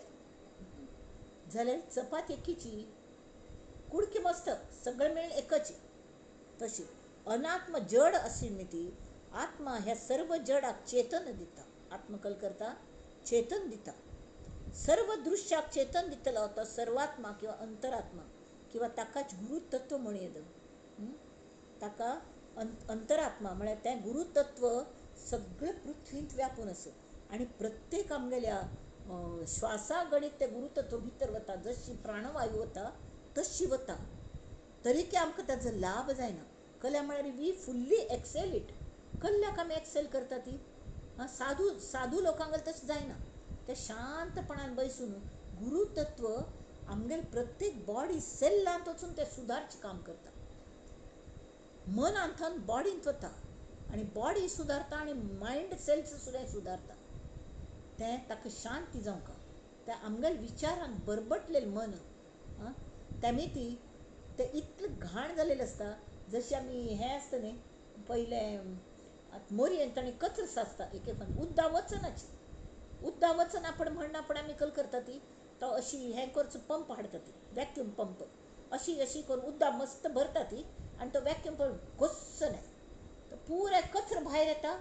जाल्यार चपाती एकीची कुडकी मस्त सगळें मेळून एकच तशी अनात्म जड आशिल्ली ती आत्मा ह्या सर्व जडाक चेतन दिता आत्मकल करता चेतन दिता सर्व दृश्याक चेतन दितलो तो सर्वात्मा किंवा अंतरात्मा किंवा ताकाच गुरुतत्व म्हण येता ताका अंतरात्मा म्हळ्यार तें गुरुतत्व सगळे पृथ्वींत व्यापून आसा आनी प्रत्येक आमगेल्या श्वासा गणीत तें गुरुतत्व भितर वता जशी प्राणवायू वता तशी वता तरी की आमकां ताजो लाभ जायना कल्या म्हळ्यार वी फुल्ली एक्सेल इट कल्ल्याक आमी एक्सेल करता ती साधू लोकांगेर तशें जायना ते शांतपणान बैसून गुरुतत्व आमगेले प्रत्येक बॉडी सेल्लांत वचून ते सुदारचें काम करता मनांतन बॉडींत वता आनी बॉडी सुदारता आनी मायंड सेल्स सुद्दां सुदारता तें ताका शांती जावंक तें आमगेले विचारान बरबटलेलें मन हां त्यामी ती ते इतलं घाण जालेलं असता. जशी आमी हें आसता न्ही पयले आतां मोरयेंत ताणें कचरो साचता एक एक फावट उददा वचनाची. उददा वचना पण म्हणना पण आमी कल करता ती तो अशी हें करचो पंप हाडटा ती वॅक्यूम पंप अशी अशी करून उददा मस्त भरता ती आनी तो वॅक्यूम पंप घोस्स न्ही तो पुराय कचरो भायर येता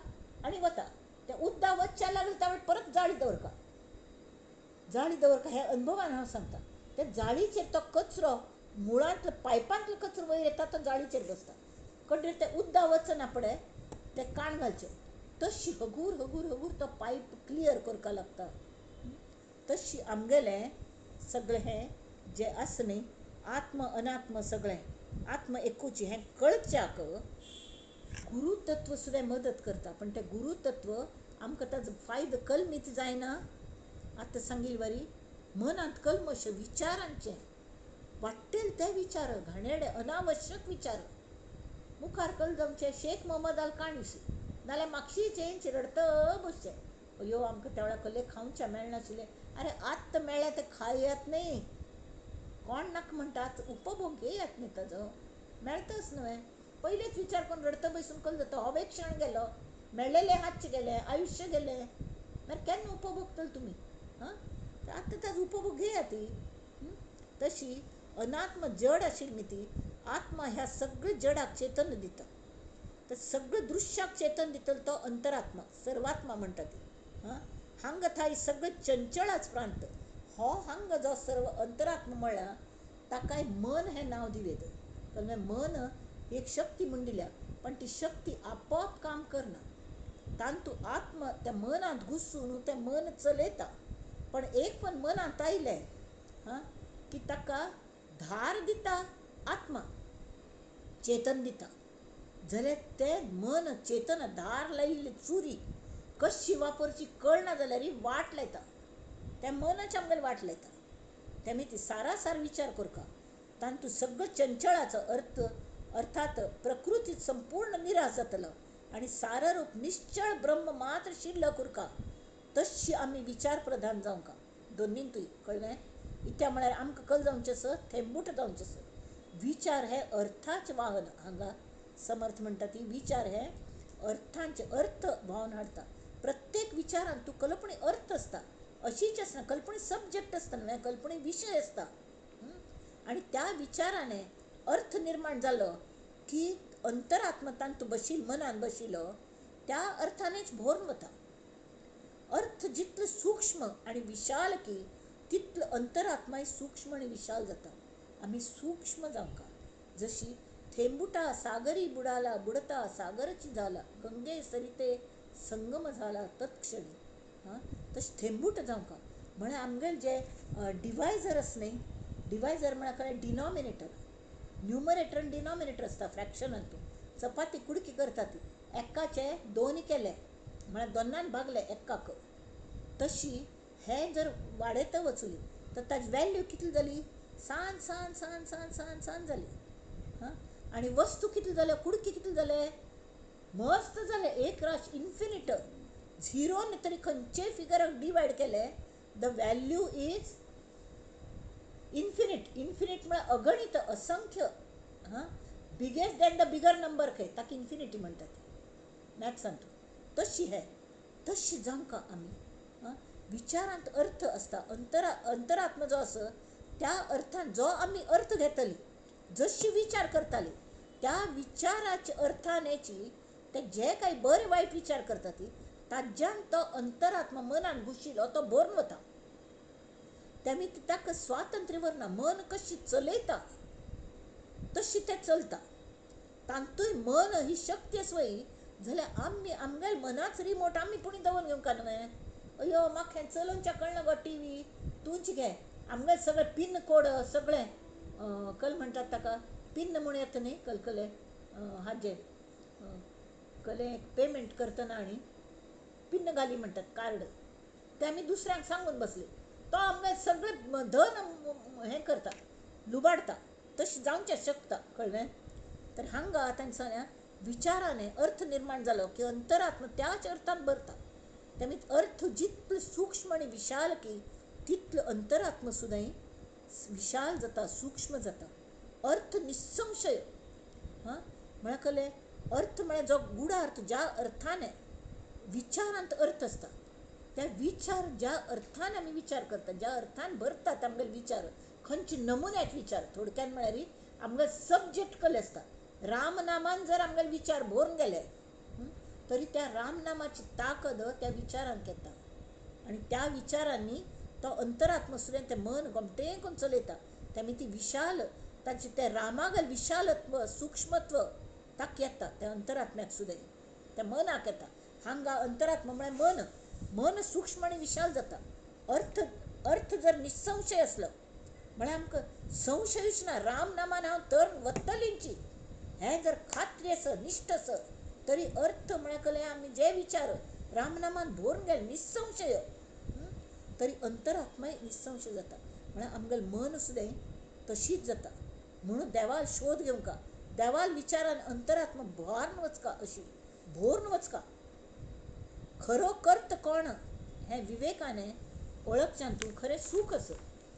आनी वता. ते उददा वचच्या लागले त्या परत जाळी दवरका हे अनुभवान हांव सांगता. त्या जाळीचेर तो कचरो मुळांतलो पायपांतलो कचरो वयर येता तो जाळीचेर बसता. कडेर ते उददा वचना पळय ते काण घालचें तशी हगूर हगूर हगूर तो पायप क्लियर करपा लागता. तशी आमगेलें सगळें हें जें आसा न्ही आत्म अनात्म सगळें आत्म एकूच हें कळच्याक गुरुतत्व सुद्दां मदत करता. पण तें गुरुतत्व आमकां ताजो फायदो कल्मीत जायना. आतां सांगिल्ली वारी मनांत कल्मश विचारांचें वाट्टेल ते विचार घाणेरडे अनावश्यक विचार मुखार कल जावचे शेख मोहम्मद अल काणीशी नाल्यार म्हापशी चेंच रडत बसचें. अयो आमकां त्या वेळा कल्ले खावचें मेळनाशिल्लें. अरे आत्त मेळ्ळें तें खायत न्ही कोण नाका म्हणटात उपभोग घेयात न्ही ताजो मेळटाच न्हय. पयलेच विचार करून रडत बसून कल जाता हो एक क्षण गेलो मेळ्ळेले हातचे गेले आयुश्य गेलें मागीर केन्ना उपभोगतले तुमी. हां आतां ताजो उपभोग घेया ती. तशी अनात्म जड आशिल्ली ती आत्मा ह्या सगळ्या जडाक चेतन दिता. तर सगळं दृश्याक चेतन दितलो तो अंतरात्मा सर्वात्मा म्हणटा ती. हांग थाय सगळं चंचळाच प्रांत हो हांग जो सर्व अंतरात्मा म्हणला ताकाय मन हें नांव दिलें. कळ्ळें. मन एक शक्ती म्हूण दिल्या पण ती शक्ती आपोआप काम करना. तांतू आत्मा त्या मनांत घुसून तें मन चलयता. पण एक पण मनांत आयलें की ताका धार दिता आत्मा चेतन दिता जाल्यार तें मन चेतन धार लायिल्ली चुरी कशी वापरची कळना जाल्यार वाट लायता. त्या मनाच्या आमगेर वाट लायता. तेमी ती सारासार विचार करता तांतू सगळं चंचळाचो अर्थात प्रकृती संपूर्ण निराश जातलो आनी साररूप निश्चळ ब्रह्म मात्र शिल्लक उरका. तशी आमी विचार प्रधान जावंका दोनींतूय. कळ्ळें. इत्या म्हळ्यार आमकां कल जावचें आसा थेंबूट जावचें आसा. विचार हे अर्थाचें वाहन. हांगा समर्थ म्हणटा ती विचार हे अर्थांचे अर्थ भावन हाडटा. प्रत्येक विचारांत तूं कल्पने अर्थ आसता अशीच आसना. कल्पने सब्जेक्ट आसता न्हय कल्पने विशय आसता. आनी त्या विचाराने अर्थ निर्माण जालो की अंतरात्मा तांतू बशिल्लो मनान बशिल्लो त्या अर्थानेच भरून वता. अर्थ जितलो सूक्ष्म आनी विशाल की तितलो अंतरात्माय सूक्ष्म आनी विशाल जाता. आमी सूक्ष्म जावंका. जशी थेंबुटा सागरी बुडाला बुडता सागरची झाला गंगे सरिते संगम झाला तत्क्षणी. तशें थेंबूट जावंका. म्हळ्यार आमगेले जे डिवायजर आसा न्ही डिवायजर म्हळ्यार काय डिनॉमिनेटर न्युमरेटर आनी डिनॉमिनेटर आसता फ्रॅक्शनांतून. चपाती कुडकी करता ती एक्काचे दोन केले म्हळ्यार दोनान भागले एक्काक. तशी हें जर वाडयता वचूली तर ताजी वॅल्यू कितली जाली San San San San San San जाली. आनी वस्तू कितली जाल्यो कुडकी कितली जाले मस्त जाले एक राश इन्फिनिट. झिरोन तरी खंयचेय फिगराक डिवायड केले the value is infinite. Infinite म्हळ्यार अगणित असंख्य. Biggest than the bigger number खंय ताका इन्फिनिटी म्हणटात मॅथ्सांत. तशी हे तशी जावंका आमी. विचारांत अर्थ आसता. अंतरात्मा जो आसा त्या अर्थान जो आमी अर्थ घेतली जशी विचार करताली त्या विचाराच्या अर्थानेची ते जे काही बरे वायट विचार करता ती ताज्यान तो अंतरात्मा मनान घुशिल्लो तो भरून वता. तेमी ताका स्वातंत्र्य व्हरना. मन कशी चलयता तशी तें चलता. तांतूय मन ही शक्ती आसवई जाल्यार आमी आमगेल्या मनाच रिमोट आमी पुणी दवरून घेवंका न्हय. अयो म्हाका हें चलोवचें कळना गो टीव्ही तूंच घे. आमगेलें सगळें पिन कोड सगळें कल म्हणटात ताका पिन म्हूण येता न्ही कलकले हाजे कले पेमेंट करतना आनी पिन घाली म्हणटात कार्ड ते आमी दुसऱ्यांक सांगून बसले तो आमगेलें सगळें धन हें करता लुबाडता. तशें जावचें शकता. कळ्ळें. तर हांगा तांच्या विचाराने अर्थ निर्माण जालो की अंतरात्मा त्याच अर्थान भरता. तेमी अर्थ जितलो सूक्ष्म आनी विशाल की तितलो अंतरात्मा सुद्दां विशाल जाता, सूक्ष्म जाता. अर्थ निसंशय. हां म्हळ्या कले अर्थ म्हळ्यार जो गूढ अर्थ, ज्या अर्थाने विचारांत अर्थ असता, त्या विचार ज्या अर्थान आमी विचार करता, ज्या अर्थान भरतात आमगेले विचार, खंयचे नमुन्यात विचार, थोडक्यान म्हळ्यार आमगे सब्जेक्ट कसले आसता. राम नामान जर आमगेले विचार भरून गेले तरी त्या राम नामाची ताकद त्या विचारांक येता. आणि त्या विचारांनी तो अंतरात्मा सुद्दां तें मन गमटे करून चलयता. त्यामुळे ती विशाल ताचे त्या रामागल विशालत्व, सूक्ष्मत्व ताक येता त्या अंतरात्म्याक सुद्दां, त्या मनाक येता. हांगा अंतरात्मा म्हळ्यार मन. मन सूक्ष्म आणि विशाल जाता. अर्थ अर्थ जर निसंशय असलो म्हळ्यार आमकां संशयूच ना, राम नामान हांव तर वतलींची हें जर खात्री आस, निश्ठ आस, तरी अर्थ म्हळ्यार कले आमी जे विचार रामनामान भरून गेले निसंशय, तरी अंतरात्माय निसंशय जाता. म्हळ्यार आमगेलें मन सुद्दां तशीच जाता. म्हणून देवाल शोध घेवंका, देवाल विचारान अंतरात्मा भरून वचका, अशी भरून वचका. खरो कर्त कोण हें विवेकाने ओळखच्यान तूं खरें सूख आस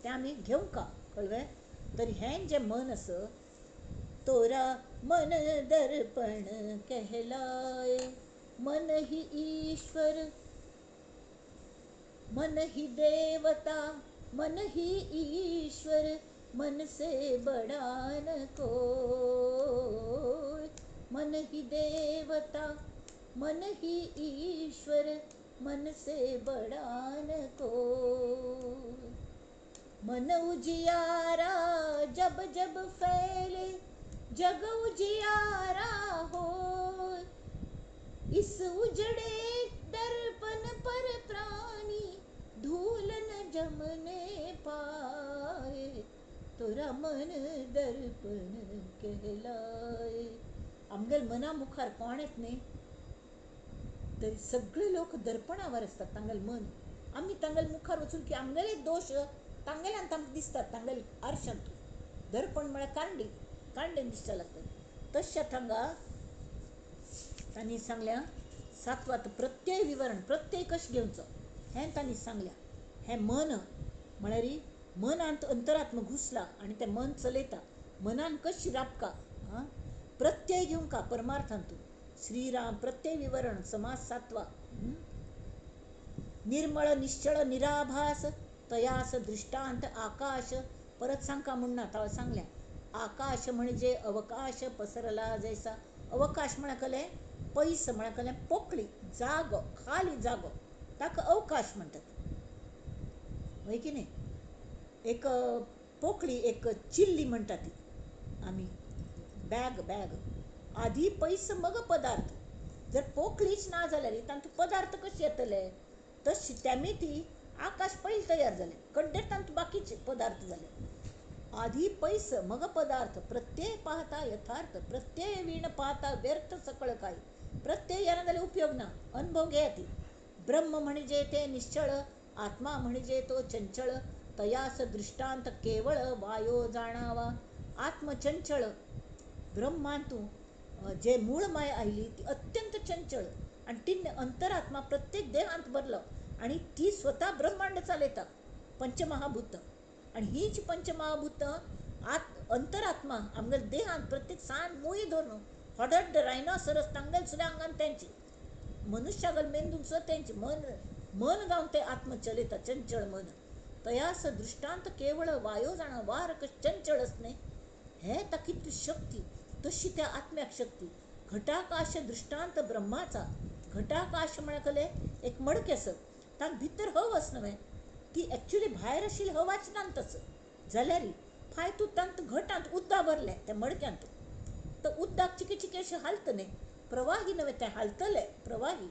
तें आमी घेवंका, कळ्ळें. तरी हें जें मन आस, तोरा मन दर्पण कहलाए, मन ही ईश्वर, मन ही देवता, मन ही ईश्वर, मन से बड़ा न कोई. मन ही देवता, मन ही ईश्वर, मन से बड़ा न कोई. मन उजियारा जब जब फैले, जग उजियारा हो. इस उजड़े दर्पण पर प्राणी धूल न जमने पाए, तोरा मन दर्पण कहलाए. आमगेल मना मुखार कोण येत न्ही, तरी सगळे लोक दर्पणावर असतात तांगेल मन. आमी तांगेल मुखार वचून की आमगेले दोश तांगेल्यान तांकां दिसतात, तांगेल आरशांत. दर्पण म्हळ्यार कांडी, कांडे दिसच्या लागतात. तशेंच हांगा तांणी सांगल्या सातवात प्रत्यय विवरण, प्रत्यय कशें घेवचो हें तांणी सांगल्या. हें मन म्हळ्यार मनांत अंतरात्मा घुसला आनी तें मन चलयता. मनान कशी राबका, प्रत्यय घेवंका परमार्थांतून. श्रीराम प्रत्यय विवरण समास सातवा. निर्मळ निश्चळ निराभास, तयास दृष्टांत आकाश. परत सांगका म्हणना तावं सांगल्या. आकाश म्हणजे अवकाश पसरला जैसा. अवकाश म्हळ्यार कले पयस, म्हळ्यार कले पोकळी जागो, खाली जागो, ताका अवकाश म्हणटात, होय की न्ही. एक पोकळी, एक चिल्ली म्हणटा ती आमी, बॅग बॅग. आधी पयस मग पदार्थ. जर पोकळीच ना जाल्यार तांतूं पदार्थ कशे येतले. तशी त्यामी ती आकाश पयलीं तयार जालें, कड्डेर तांतूं बाकीचे पदार्थ जाले. आधी पैस मग पदार्थ, प्रत्यय पाहता यथार्थ, प्रत्यय वीण पाहता व्यर्थ सकळ काय. प्रत्यय येना जाल्यार उपयोग ना, अनुभव घे ती. ब्रह्म म्हणजे ते निश्चळ, आत्मा म्हणजे तो चंचळ, तयास दृष्टांत केवळ वायो जाणावा. आत्मचंचळ, ब्रह्मांतू जे मूळ माय आयली ती अत्यंत चंचळ, आणि तिने अंतरात्मा प्रत्येक देहांत भरलो आणि ती स्वतः ब्रह्मांड चालयता, पंचमहाभूत. आणि हीच पंचमहाभूत अंतरात्मा आमगेल्या देहांत प्रत्येक सांड मुळी धरून हडड रायनोसरस तांगेल सुद्दां आंगान तेंची, मनुष्यागल मेंदून सुद्दां तेंची मन मन गावन ते आत्म चलयता, चंचळ मन. तयास दृष्टांत केवळ वायो जाणा. वार कशें चंचळ असणे हे ताकी शक्ती, तशी त्या आत्म्याक शक्ती. घटाकाश दृष्टांत ब्रह्माचा. घटाकाश म्हळ्यार कले एक मडके आसत, तांत भितर हवा आस न्हय, ती एक्चुली भायर आशिल्ली हवाच नांतच जाल्यार फाय तूं तांत घटांत उदक भरलें त्या मडक्यांत, तर उदक चिके चिके अशें हालत न्ही, प्रवाही नव्हे तें हालतलें, प्रवाही.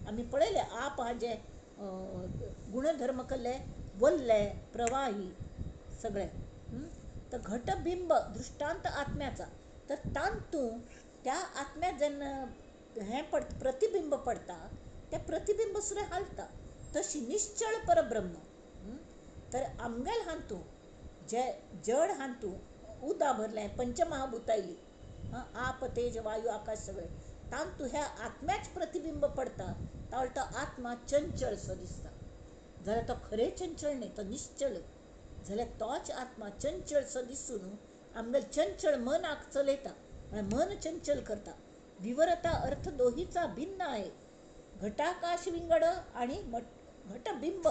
आमी पळयलें आप हाजे गुणधर्म कसले वल्ले प्रवाही सगळे. तर घटबिंब दृष्टांत आत्म्याचा. तर तांतूं त्या आत्म्यात जेन्ना हें प्रतिबिंब पडटा, तें प्रतिबिंब सुद्दां हालता. तशी निश्चळ परब्रह्म. तर आमगेल हांतू जे जड हांतू उदक भरलें, पंचमहाभूत आयली, आप तेज वायू आकाश सगळे, तांतू ह्या आत्म्याच प्रतिबिंब पडता, तावळ तो आत्मा चंचळ सो दिसता. जाल्यार तो खरें चंचळ न्ही, तो निश्चळ. जाल्यार तोच आत्मा चंचल सो दिसून आमगेलें चंचल मनाक चलयता, म्हळ्यार मन चंचल करता. विवरता अर्थ दोहीचा भिन्न आहे. घटाकाश विंगड आणि घटबिंब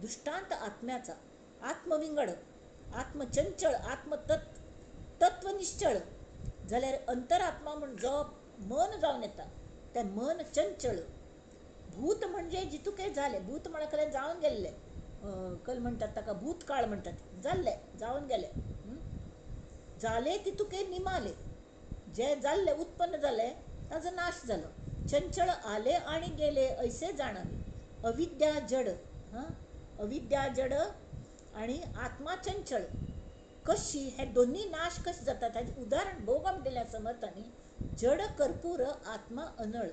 दृष्टांत आत्म्याचा. आत्मविंगड, आत्मचंचळ, तत्वनिश्चळ जाल्यार अंतरात्मा म्हण जो मन जावन येता तें मन चंचळ. भूत म्हणजे जितुके झाले, भूत म्हणा जावन गेल्ले, कल म्हणटात ताका भूतकाळ म्हणटात, जाल्ले, जावन गेले. जाले तितुके निमाले, जे जाल्ले उत्पन्न जाले ताजो नाश जालो. चंचळ आले आणि गेले ऐसे जाणावे. अविद्या जड, अविद्या जड आणि आत्मा चंचळ कशी, हे दोन्ही नाश कशे जातात हाचे उदाहरण भोगम दिल्या समर्थांनी. जड कर्पूर, आत्मा अनळ.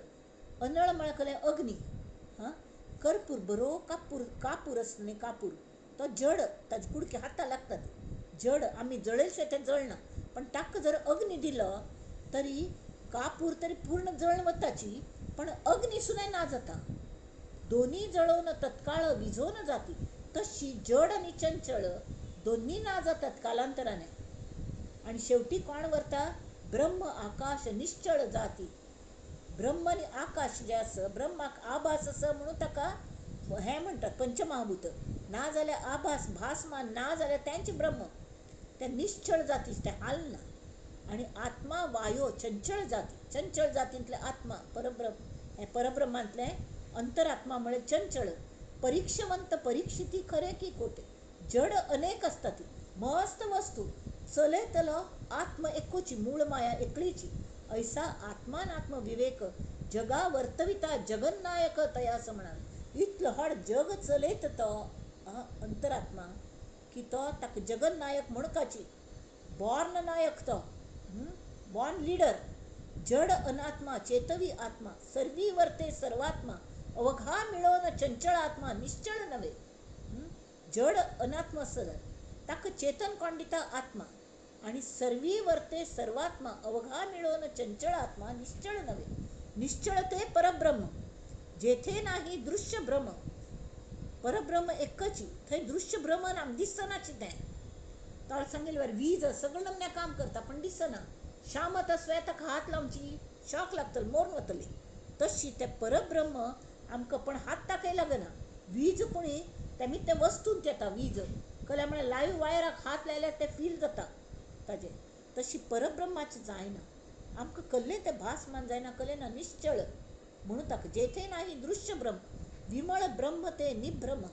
अनळ म्हळ्यार अग्नी, कर्पूर बरो कापूर असता न्ही, कापूर तो जड, ताजे कुडके हाता लागतात, जड. आमी जळयले तें जळना, पण ताका जर अग्नी दिलो तरी कापूर तरी पूर्ण जळून वताची, पण अग्नी सुद्धा ना जाता. दोन्ही जळोवन तत्काळ विझोन जाती. तशी जड आणि चंचळ दोन्ही ना जातात कालांतराने. आणि शेवटी कोण वरता, ब्रह्म आकाश निश्चळ जाती. ब्रह्म आणि आकाश जे आसा, ब्रह्माक आभास आसा म्हणून ताका हे म्हणटात पंचमहाभूत. ना जाल्यार आभास भासमान ना जाल्यार तेंचे ब्रह्म, ते निश्चळ जातीच, ते हालना. आणि आत्मा वायो चंचळ जाती. चंचळ जातींतले आत्मा परब्रह्म, हे परब्रह्मांतले अंतरात्मा म्हळ्यार चंचळ. परीक्षवंत परीक्षिती खरे की खोटे. जड अनेक असतात, मस्त वस्तू चलयतलो आत्म एकूची, मूळ माया एकलीची. ऐसा आत्मानात्म विवेक जगा वर्तविता जगन्नायक तया असं म्हणाल. इतलं हड जग चलयत तो अंतरात्मा की तो ताका जगन्नायक म्हणकाची, बॉर्न नायक तो, बॉर्न लीडर. जड अनात्मा चेतवी आत्मा सर्वी वर्ते सर्वात्मा अवघा मिळवून चंचळ आत्मा निश्चळ नव्हे. जड अनात्मा सर ताका चेतन कोण दिता, आत्मा. आणि सर्वी वर्ते सर्वात्मा अवघा मिळवून चंचळ आत्मा निश्चळ नव्हे. निश्चळ ते परब्रह्म, जेथे नाही दृश्य भ्रम. परब्रह्म एकची, थंय दृश्य भ्रम नाम दिसनाची. तें ताळ सांगिल्ल्यार वीज सगळं नमण्या काम करता पण दिसना. शामत स्वेताक हात लावची शॉक लागतलो, मोरून वतली. तशी ते परब्रह्म आमकां पण हात दाखय लागना. वीज पुणी तेमी ते वस्तूंत येता. वीज कळ्ळें म्हळ्यार लायव्ह वायराक हात लायल्यार ते फील जाता ताजें. तशी परब्रह्माचें जायना. आमकां कसलें तें भासमान जायना, कळ्ळें ना. निश्चळ म्हणून ताका जेथे नाही दृश्य ब्रह्म, विमळ ब्रह्म ते निभ्रम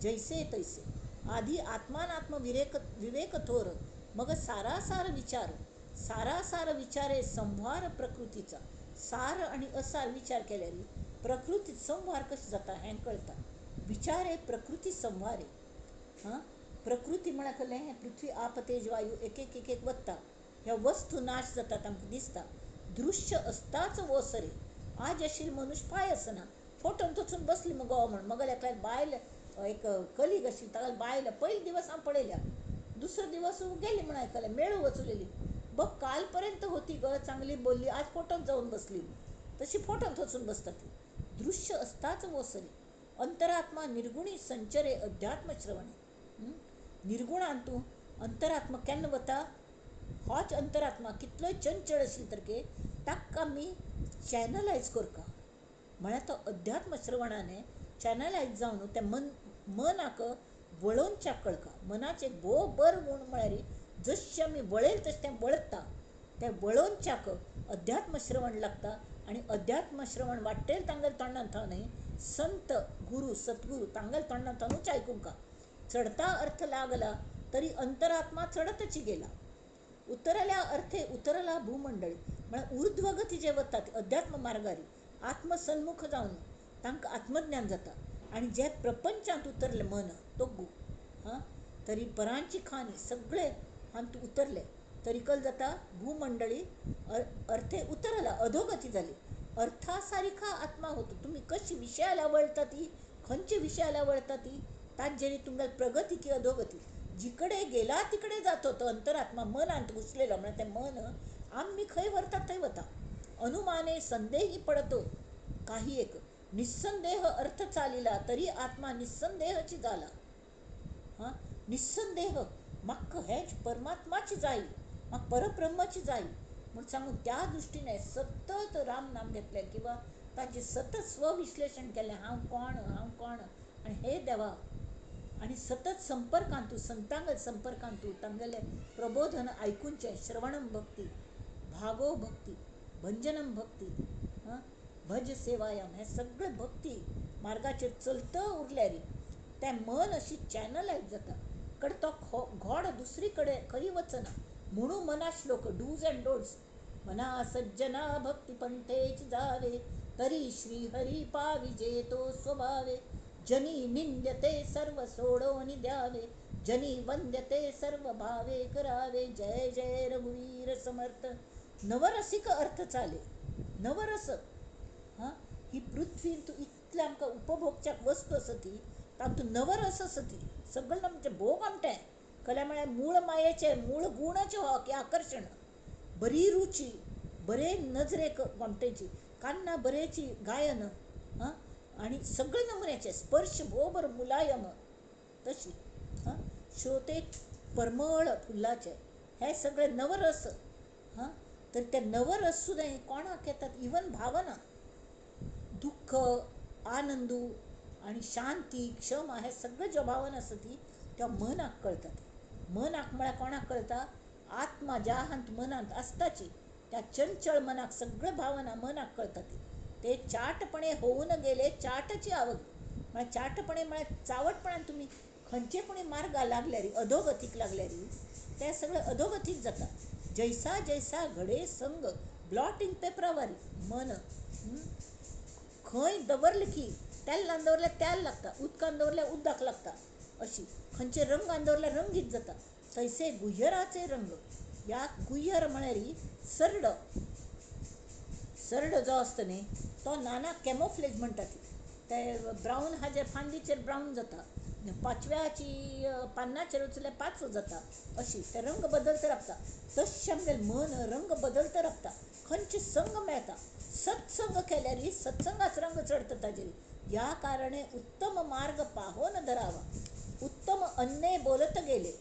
जैसे तैसे. आधी आत्मानात्म विवेक थोर, मग सारासार विचार. सारासार विचारे संवार प्रकृतीचा. सार आणि असार विचार केल्यार प्रकृतीत संवार कशें जाता हें कळटा. विचारे प्रकृती संवारे. प्रकृती म्हळ्यार कसलें, हें पृथ्वी आप तेज वायू एक एक एक वत्ता. ह्या वस्तू नाश जातात आमकां दिसता. दृश्य असताच ओसरे. आज आशिल्ली मनुश्य पांय आसना, फोटोन थचून बसली मुगो म्हण. मगल एकल्यार बायल, एक कलीग आशिल्ली ताका बायल पयले दिवस हांव पळयल्या, दुसरे दिवस गेली म्हण आयकलें, मेळू वचुलेली. बघ कालपर्यंत होती ग, चांगली बोलली, आज फोटोन जाऊन बसली. तशी फोटोन थचून बसता ती. दृश्य असताच ओसरे. अंतरात्मा निर्गुणी संचरे अध्यात्म श्रवणे. निर्गुणान तूं अंतरात्मा केन्ना वता, होच अंतरात्मा कितलोय चंचळ आशिल्लो तरके ताका आमी चॅनलायज करता. म्हळ्यार तो अध्यात्म श्रवणाने चॅनलायज जावन ते मनाक वळोवच्या कळका. मनाचे भोव बर गुण म्हळ्यार जशें आमी वळयले तशें तें वळता. तें वळोवच्याक अध्यात्म श्रवण लागता. आणि अध्यात्म श्रवण वाट्टेल तांगेल तोंडान थाव न्ही, संत गुरु सद्गुरू तांगेल तोंडान थावूच आयकूंक. चढता अर्थ लागला तरी अंतरात्मा चढतच गेला. उतरल्या अर्थे उतरला भूमंडळी. म्हळ्यार ऊर्ध्वगती जे वतात अध्यात्म मार्गारी आत्मसन्मुख जावन तांकां आत्मज्ञान जाता. आणि जे प्रपंचांत उतरले मन तो तरी परांची खाणी सगळे हांत उतरले तरी कल जाता भूमंडळी अर्थे उतरला, अधोगती जाली. अर्था सारिखा आत्मा होतो. तुम्ही कशी विषयाला वळता ती, खंयच्या विषयाला वळता ती, ताजेरी तुमगेल प्रगती की अधोगती. जिकडे गेला तिकडे जातो तो अंतरात्मा मनांत घुसलेला. म्हणजे ते मन आम्ही खंय व्हरतात थंय वता. अनुमाने संदेही पडतो काही एक. निस्संदेह अर्थ चालिला तरी आत्मा निस्संदेहची झाला. निस्संदेह म्हाका हेच परमात्माची जाय, म्हाका परब्रह्माची जाय म्हूण सांगून त्या दृश्टीने सतत राम नाम घेतलें किंवा ताजें सतत स्वविश्लेशण केलें, हांव कोण आनी हे देवा. आनी सतत संपर्कांत तूं संतांगत संपर्कांत तूं तांगेलें प्रबोधन आयकुनचें, श्रवणम भक्ती, भागो भक्ती, भंजनम भक्ती, भज सेवायाम, हे सगळें भक्ती मार्गाचेर चलत उरल्यार तें मन अशी चॅनलायज जाता. तो घोड दुसरी कडेन खंय वचना म्हणून मना श्लोक डूज अँड डोंट्स. मना सज्जना भक्ती पंथेच जावे, तरी श्री हरी पाविजे तो स्वभावे. जनी निंद्यते सर्व सोडोनी द्यावे, जनी वंद्यते सर्व भावे करावे. जय जय रघुवीर समर्थ. नवरसिक अर्थ चाले. नवरस ही पृथ्वी तू इतलें आमकां उपभोगच्याक वस्तू आसा ती तातूंत नवरस आसा ती सगळें आमचें भोग आमटें कल्या म्हळ्यार मूळ मायेचें मूळ गुणाचें हो की आकर्शण, बरी रुची, बरे नजरेक आमटेची कान्ना बरेची गायन आनी सगळे नमुन्याचे स्पर्श भोबर मुलायम तशी श्रोतेक परमळ फुलाचे हे सगळे नवरस. तर ते नवरस सुद्दां कोणाक येतात, इवन भावना, दुःख, आनंदू आणि शांती, क्षमा, हे सगळं ज्यो भावना आसा ती त्या मनाक कळटात. मनाक म्हळ्यार कोणाक कळटा, आत्मा ज्या हांत मनांत आसताची त्या चंचळ मनाक सगळ्यो भावना मनाक कळटात. ते चाटपणे होऊन गेले चाटची आवड. म्हळ्यार चाटपणे म्हळ्यार चावटपणान तुमी खंयचे पूण मार्गा लागल्यार अधोगतीक लागल्यार ते सगळें अधोगतीक जाता. जैसा जैसा घडे संग ब्लॉटिंग पेपरावारी मन खंय दवरलें की तेलान दवरल्यार तेल लागता, उदकान दवरल्यार उदक लागता, अशी खंयचे रंगान दवरल्यार रंगीत जाता. तैसे गुह्यराचे रंग. ह्या गुह्यर म्हळ्यार सरड जो आसता न्ही तो नाना कॅमोफ्लेज म्हणटात. ते ब्रावन हाजे फांदीचेर ब्रावन जाता, पाचव्याची पानाचेर वचल्यार पाचवो जाता, अशी ते रंग बदलत रावता. तशें आमगेलें मन रंग बदलत रावता. खंयचे संग मेळटा, सत्संग केल्यार सत्संगाच रंग चढता ताजेर. या कारणे उत्तम मार्ग पाहोन धरावा. उत्तम अन्ने बोलत गेले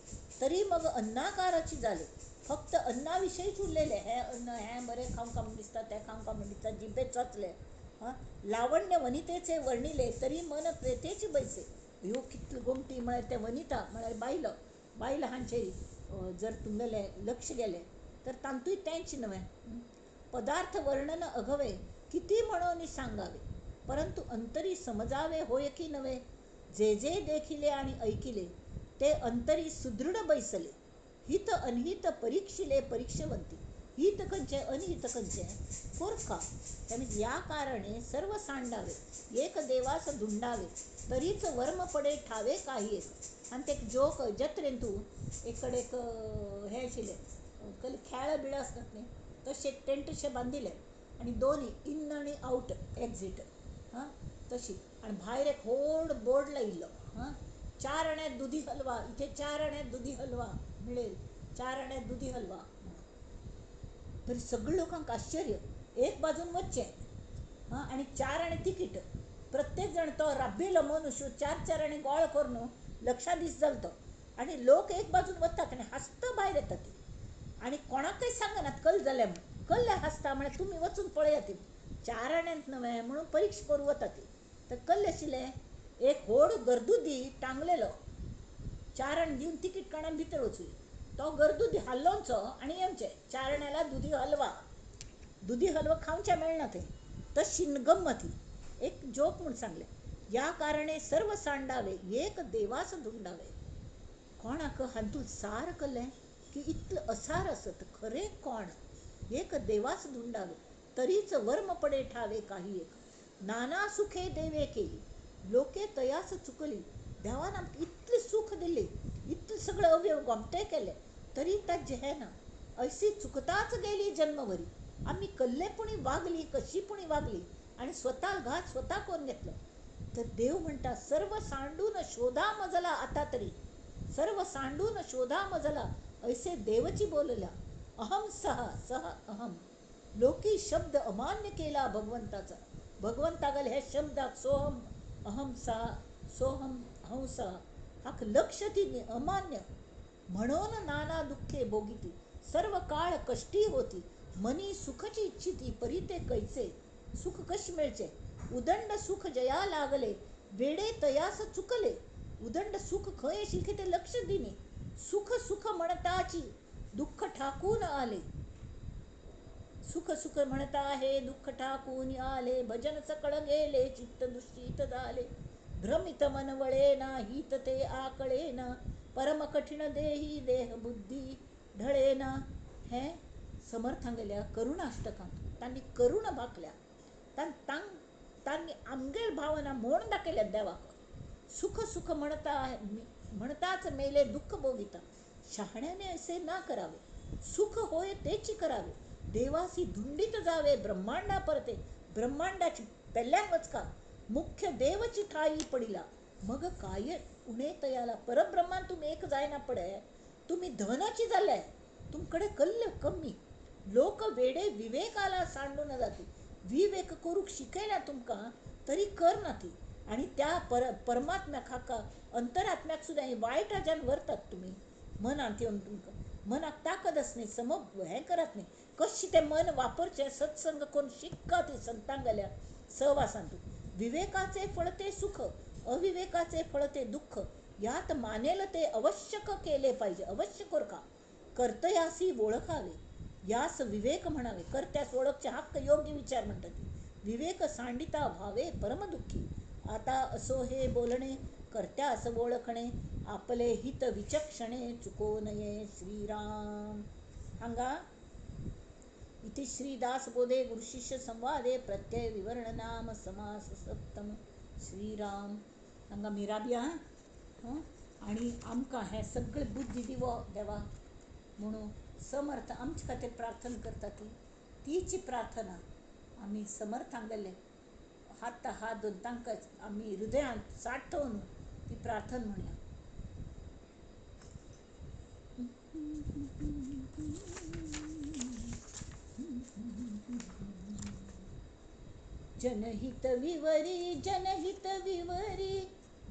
तरी मग अन्नाकाराची जाले. फक्त अन्नाविषयीच उरलेले, हे अन्न हें बरें खावंक म्हण दिसता, तें खावंक म्हण दिसता, जिबेक चोचले. लावण्य वनितेचे वर्णिले तरी मन प्रेतेची बैसे. ह्यो कितलो गोमटी म्हळ्यार ते वनिता म्हळ्यार बायलो हांचेर जर तुमगेलें लक्ष गेलें तर तांतूय तेंच नवें. पदार्थ वर्णन अघवे किती म्हणून सांगावे, परंतु अंतरी समजावे होय की नवे. जे जे देखिले आणि ऐकिले ते अंतरी सुदृढ बैसले. हित अनहित परीक्षिले परीक्षवंती. हित कंचे अनहित कंचे पोरखा. त्यामुळे या कारणे सर्व सांडावे, एक देवास धुंडावे, तरीच वर्म पडे ठावे काही एक. आणि ते जोक जत्रेन तूं एक कडेन एक हे आशिल्ले खेळ बिळ आसतात न्ही तशे टेंटशे बांदिले आनी दोनी इन आनी आउट एक्झीट तशी. आनी भायर एक व्हड बोर्ड लायिल्लो 4 आण्यांत दुदी हलवा, इथे 4 आण्यांत दुदी हलवा मिळेल, 4 आण्यांत दुदी हलवा. तरी सगळ्या लोकांक आश्चर्य, एक बाजून वच्चें आनी 4 आणे तिकीट. प्रत्येक जण तो राबिलो मनुष्य 4 आणे गोळ करून लक्षा दीस जालो तो. आनी लोक एक बाजून वतात आनी हांसता भायर येता ती. आनी कोणाकय सांगनात कल्ल जाल्या म्हूण. कल्ले हांसता म्हळ्यार तुमी वचून पळयात ती 4 आण्यांत न्हय म्हणून परीक्षा करूं वता ती. तर कल्ले आशिल्लें एक व्हड गर्दुदी टांगलेलो, 4 आणे दिवन तिकीट काडून भितर वचूं. तो गर्दुदी हाल्लोंचो आनी येवचें. 4 आण्याला दुदी हलवा खावचें मेळना थंय. तशी गंमत ही एक जोक म्हूण सांगलें. या कारणे सर्व सांडावे, एक देवास धुंडावे. कोणाक हातूंत सार कल्लें की इतलें असार आसत खरें कोण. एक देवास धुंडावे तरीच वर्म पडे ठावे काही एक. नाना सुखे देवे केली लोके तयास चुकली. देवान आमकां इतलें सूख दिलें, इतले सगळे अवयव गोमटे केले तरी ताजें हें ना. अशी चुकताच गेली जन्मभरी. आम्ही कल्लेपणी वागली, कशीपणी वागली आणि स्वतः घात स्वतः करून घेतलो. तर देव म्हणता सर्व सांडून शोधा मजला आता तरी. सर्व सांडून शोधा मजला ऐसे देवची बोलला. अहम सहा सहा अहम. लोकी शब्द अमान्य केला भगवंताचा. भगवंतागल हे शब्दाक सोहम अहम सहा सोहम हंसा हाक लक्ष ती अमान्य, म्हणून नाना दुःखे भोगिती, सर्व काळ कष्टी होती, मनी सुखची इच्छिती, परी ते कैचे, सुख कश मिळचे, उदंड सुख जया लागले, वेडे तयास चुकले, उदंड सुख खय शिखे ते लक्ष दिने, सुख सुख म्हणताची दुःख ठाकून आले, सुख सुख म्हणता हे दुःख ठाकून आले, भजन सकळ गेले, चित्त दुष्टित झाले, भ्रमित मन वळे नाहीत ते आकळे ना, परम कठीण देही देह बुद्धी ढळे ना. हे समर्थांगल्या करुणाष्टकांत त्यांनी करुण भाकल्या, त्यांनी आमगेळ भावना म्हणून दाखवल्या देवाक. सुख सुख म्हणताच मेले दुःख भोगिता, शहाण्याने असे ना करावे, सुख होय तेची करावे, देवासी धुंडीत जावे, ब्रह्मांडा परते, ब्रह्मांडाची पेल्यान वचका, मुख्य देवची ठाई पडिला, मग काय उणे तयाला, परब्रह्मान तुम्ही एक जायना पडे, तुम्ही धनाची जाल्याय, तुमकडे कल्ल कमी, लोक वेडे विवेकाला सांडून जाते, विवेक करूक शिकयला तुमका तरी कर ना ती, आणि त्या परमात्म्याक हाका अंतरात्म्याक सुद्धा वाईट राजान वर्तात तुम्ही, मन आणते तुमका मनाक ताकदच नाही, हे करत नाही, कशी ते मन वापरचे, सत्संग कोण शिक्का ती संतांगल्या सहवासांतू, विवेकाचे फळते सुख, अविवेकाचे फळते दुःख, यात मानेल ते आवश्यक केले पाहिजे, अवश्य का कर्तयासी ओळखावे, यास विवेक म्हणावे, कर्त्यास ओळखचे हक्क योग्य विचार म्हणतात, विवेक सांडिता व्हावे परमदुःखी, आता असो हे बोलणे, कर्त्यास ओळखणे, आपले हित विचक्षणे चुको नये. श्रीराम. सांगा इथे श्रीदासबोधे गुरुशिष्य संवादे प्रत्यय विवरण नाम समास सप्तम. श्रीराम. सांगा मिराबिया. आणि आमका हे सगळे बुद्धी देवा म्हणून समर्थ आमच्या खातीर प्रार्थना करतात, तीची प्रार्थना आम्ही समर्थांगले हात धरून तांकां आम्ही हृदयात साठवून ती प्रार्थना म्हणूया. जनहित विवरी जनहित विवरी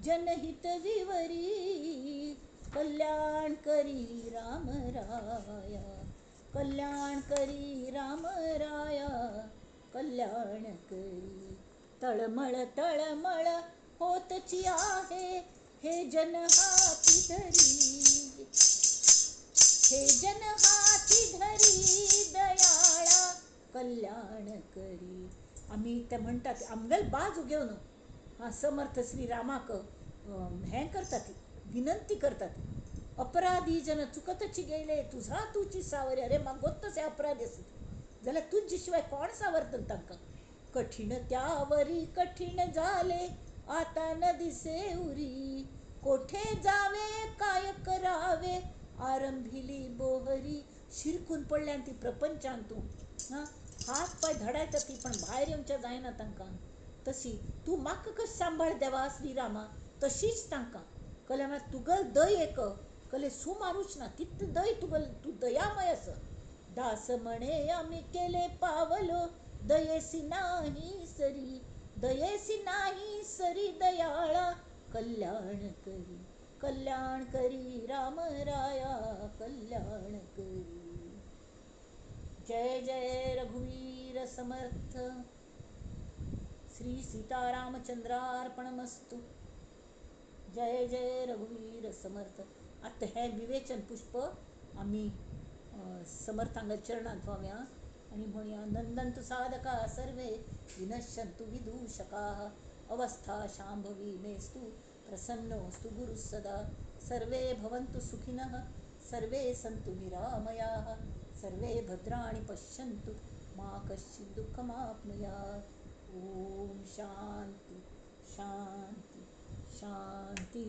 जनहित विवरी, कल्याण करी राम राया, कल्याण करी राम राया, कल्याण करी, तळमळ तळमळ होतची आहे, हे जन हाती धरी, हे जन हाती धरी, दयाळा कल्याण करी. आम्ही ते म्हणतात आमगल बाजू घेऊन हा समर्थ श्रीरामाक हे करतात, विनंती करतात, अपराधी जन चुकतची गेले, तुझा तुची सावरे, अरे मग गोत्तच अपराधी असत जाल्यार तुझी शिवाय कोण सावरतल तांकां, कठीण त्यावरी कठीण झाले, आता न दिसे उरी, कोठे जावे काय करावे, आरंभिली बोहरी, शिरकून पडल्यान ती प्रपंचांतून हात पाय धडायचं ती पण बाहेर येऊनच्या जायना तांकां, तशी तू म्हाका कशी सांभाळ देवा श्रीरामा, तशीच तांकां कले म्हळ्यार तुगल दय एक कले सुमारूच ना, तितली दय तू दयामय आस. दास म्हणे आम्ही केले पावलो, दयेसी नाही सरी, दयेसी नाही सरी, दयाळा कल्याण करी, कल्याण करी राम राया, कल्याण करी. जय जय रघुवीर समर्थ. श्री सीतारामचंद्रार्पणमस्तु. जय जय रघुवीर समर्थ. आता हे विवेचन पुष्प आम्ही समर्थांगा चरणात व्हाव्या आणि म्हणूया, नंदंतु साधका सर्वे, विनश्यंतु विदूषका, अवस्था शांभवी मेस्तु, प्रसन्नोस्तु गुरु सदा, सर्वे भवन्तु सुखिनः, सर्वे सन्तु निरामयाः, सर्वे भद्राणि पश्यन्तु, मा कश्चित् दुःखमाप्नुयात्. ओम शांति शांति शांति.